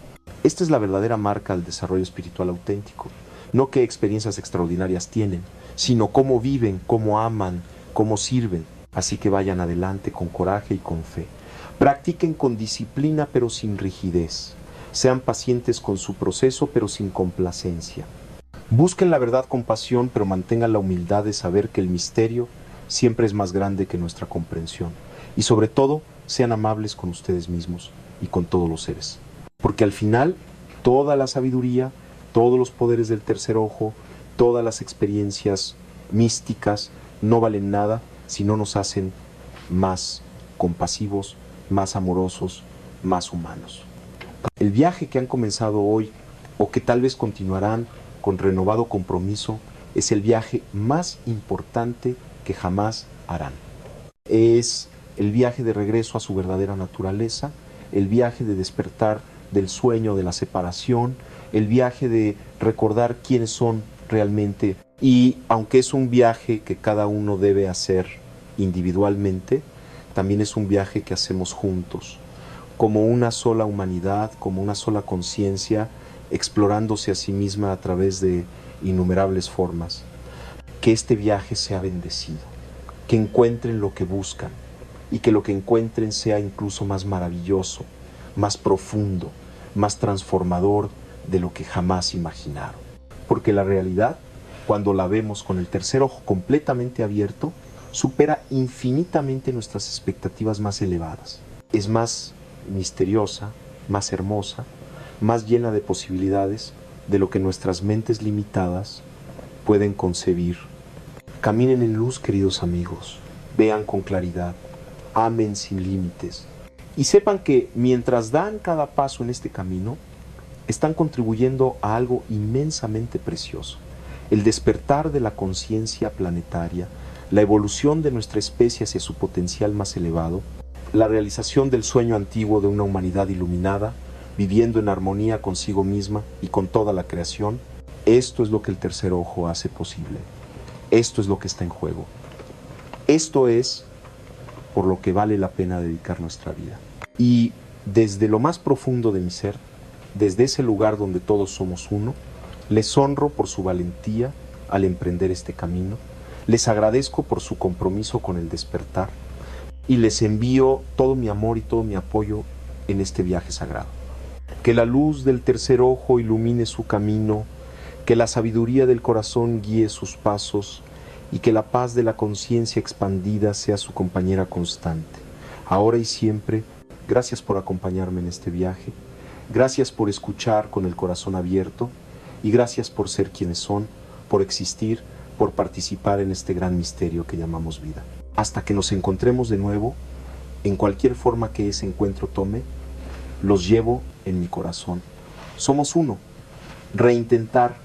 Esta es la verdadera marca del desarrollo espiritual auténtico. No qué experiencias extraordinarias tienen, sino cómo viven, cómo aman, cómo sirven. Así que vayan adelante con coraje y con fe. Practiquen con disciplina pero sin rigidez. Sean pacientes con su proceso pero sin complacencia. Busquen la verdad con pasión, pero mantengan la humildad de saber que el misterio siempre es más grande que nuestra comprensión. Y sobre todo, sean amables con ustedes mismos y con todos los seres. Porque al final, toda la sabiduría, todos los poderes del tercer ojo, todas las experiencias místicas no valen nada si no nos hacen más compasivos, más amorosos, más humanos. El viaje que han comenzado hoy, o que tal vez continuarán con renovado compromiso, es el viaje más importante que jamás harán. Es el viaje de regreso a su verdadera naturaleza, el viaje de despertar del sueño de la separación, el viaje de recordar quiénes son realmente. Y aunque es un viaje que cada uno debe hacer individualmente, también es un viaje que hacemos juntos, como una sola humanidad, como una sola conciencia, explorándose a sí misma a través de innumerables formas. Que este viaje sea bendecido, que encuentren lo que buscan y que lo que encuentren sea incluso más maravilloso, más profundo, más transformador de lo que jamás imaginaron. Porque la realidad, cuando la vemos con el tercer ojo completamente abierto, supera infinitamente nuestras expectativas más elevadas. Es más misteriosa, más hermosa, más llena de posibilidades de lo que nuestras mentes limitadas pueden concebir. Caminen en luz, queridos amigos, vean con claridad, amen sin límites y sepan que mientras dan cada paso en este camino, están contribuyendo a algo inmensamente precioso, el despertar de la conciencia planetaria, la evolución de nuestra especie hacia su potencial más elevado, la realización del sueño antiguo de una humanidad iluminada, viviendo en armonía consigo misma y con toda la creación. Esto es lo que el tercer ojo hace posible. Esto es lo que está en juego. Esto es por lo que vale la pena dedicar nuestra vida. Y desde lo más profundo de mi ser, desde ese lugar donde todos somos uno, les honro por su valentía al emprender este camino, les agradezco por su compromiso con el despertar y les envío todo mi amor y todo mi apoyo en este viaje sagrado. Que la luz del tercer ojo ilumine su camino, que la sabiduría del corazón guíe sus pasos y que la paz de la conciencia expandida sea su compañera constante. Ahora y siempre, gracias por acompañarme en este viaje, gracias por escuchar con el corazón abierto y gracias por ser quienes son, por existir, por participar en este gran misterio que llamamos vida. Hasta que nos encontremos de nuevo, en cualquier forma que ese encuentro tome, los llevo en mi corazón. Somos uno. Reintentar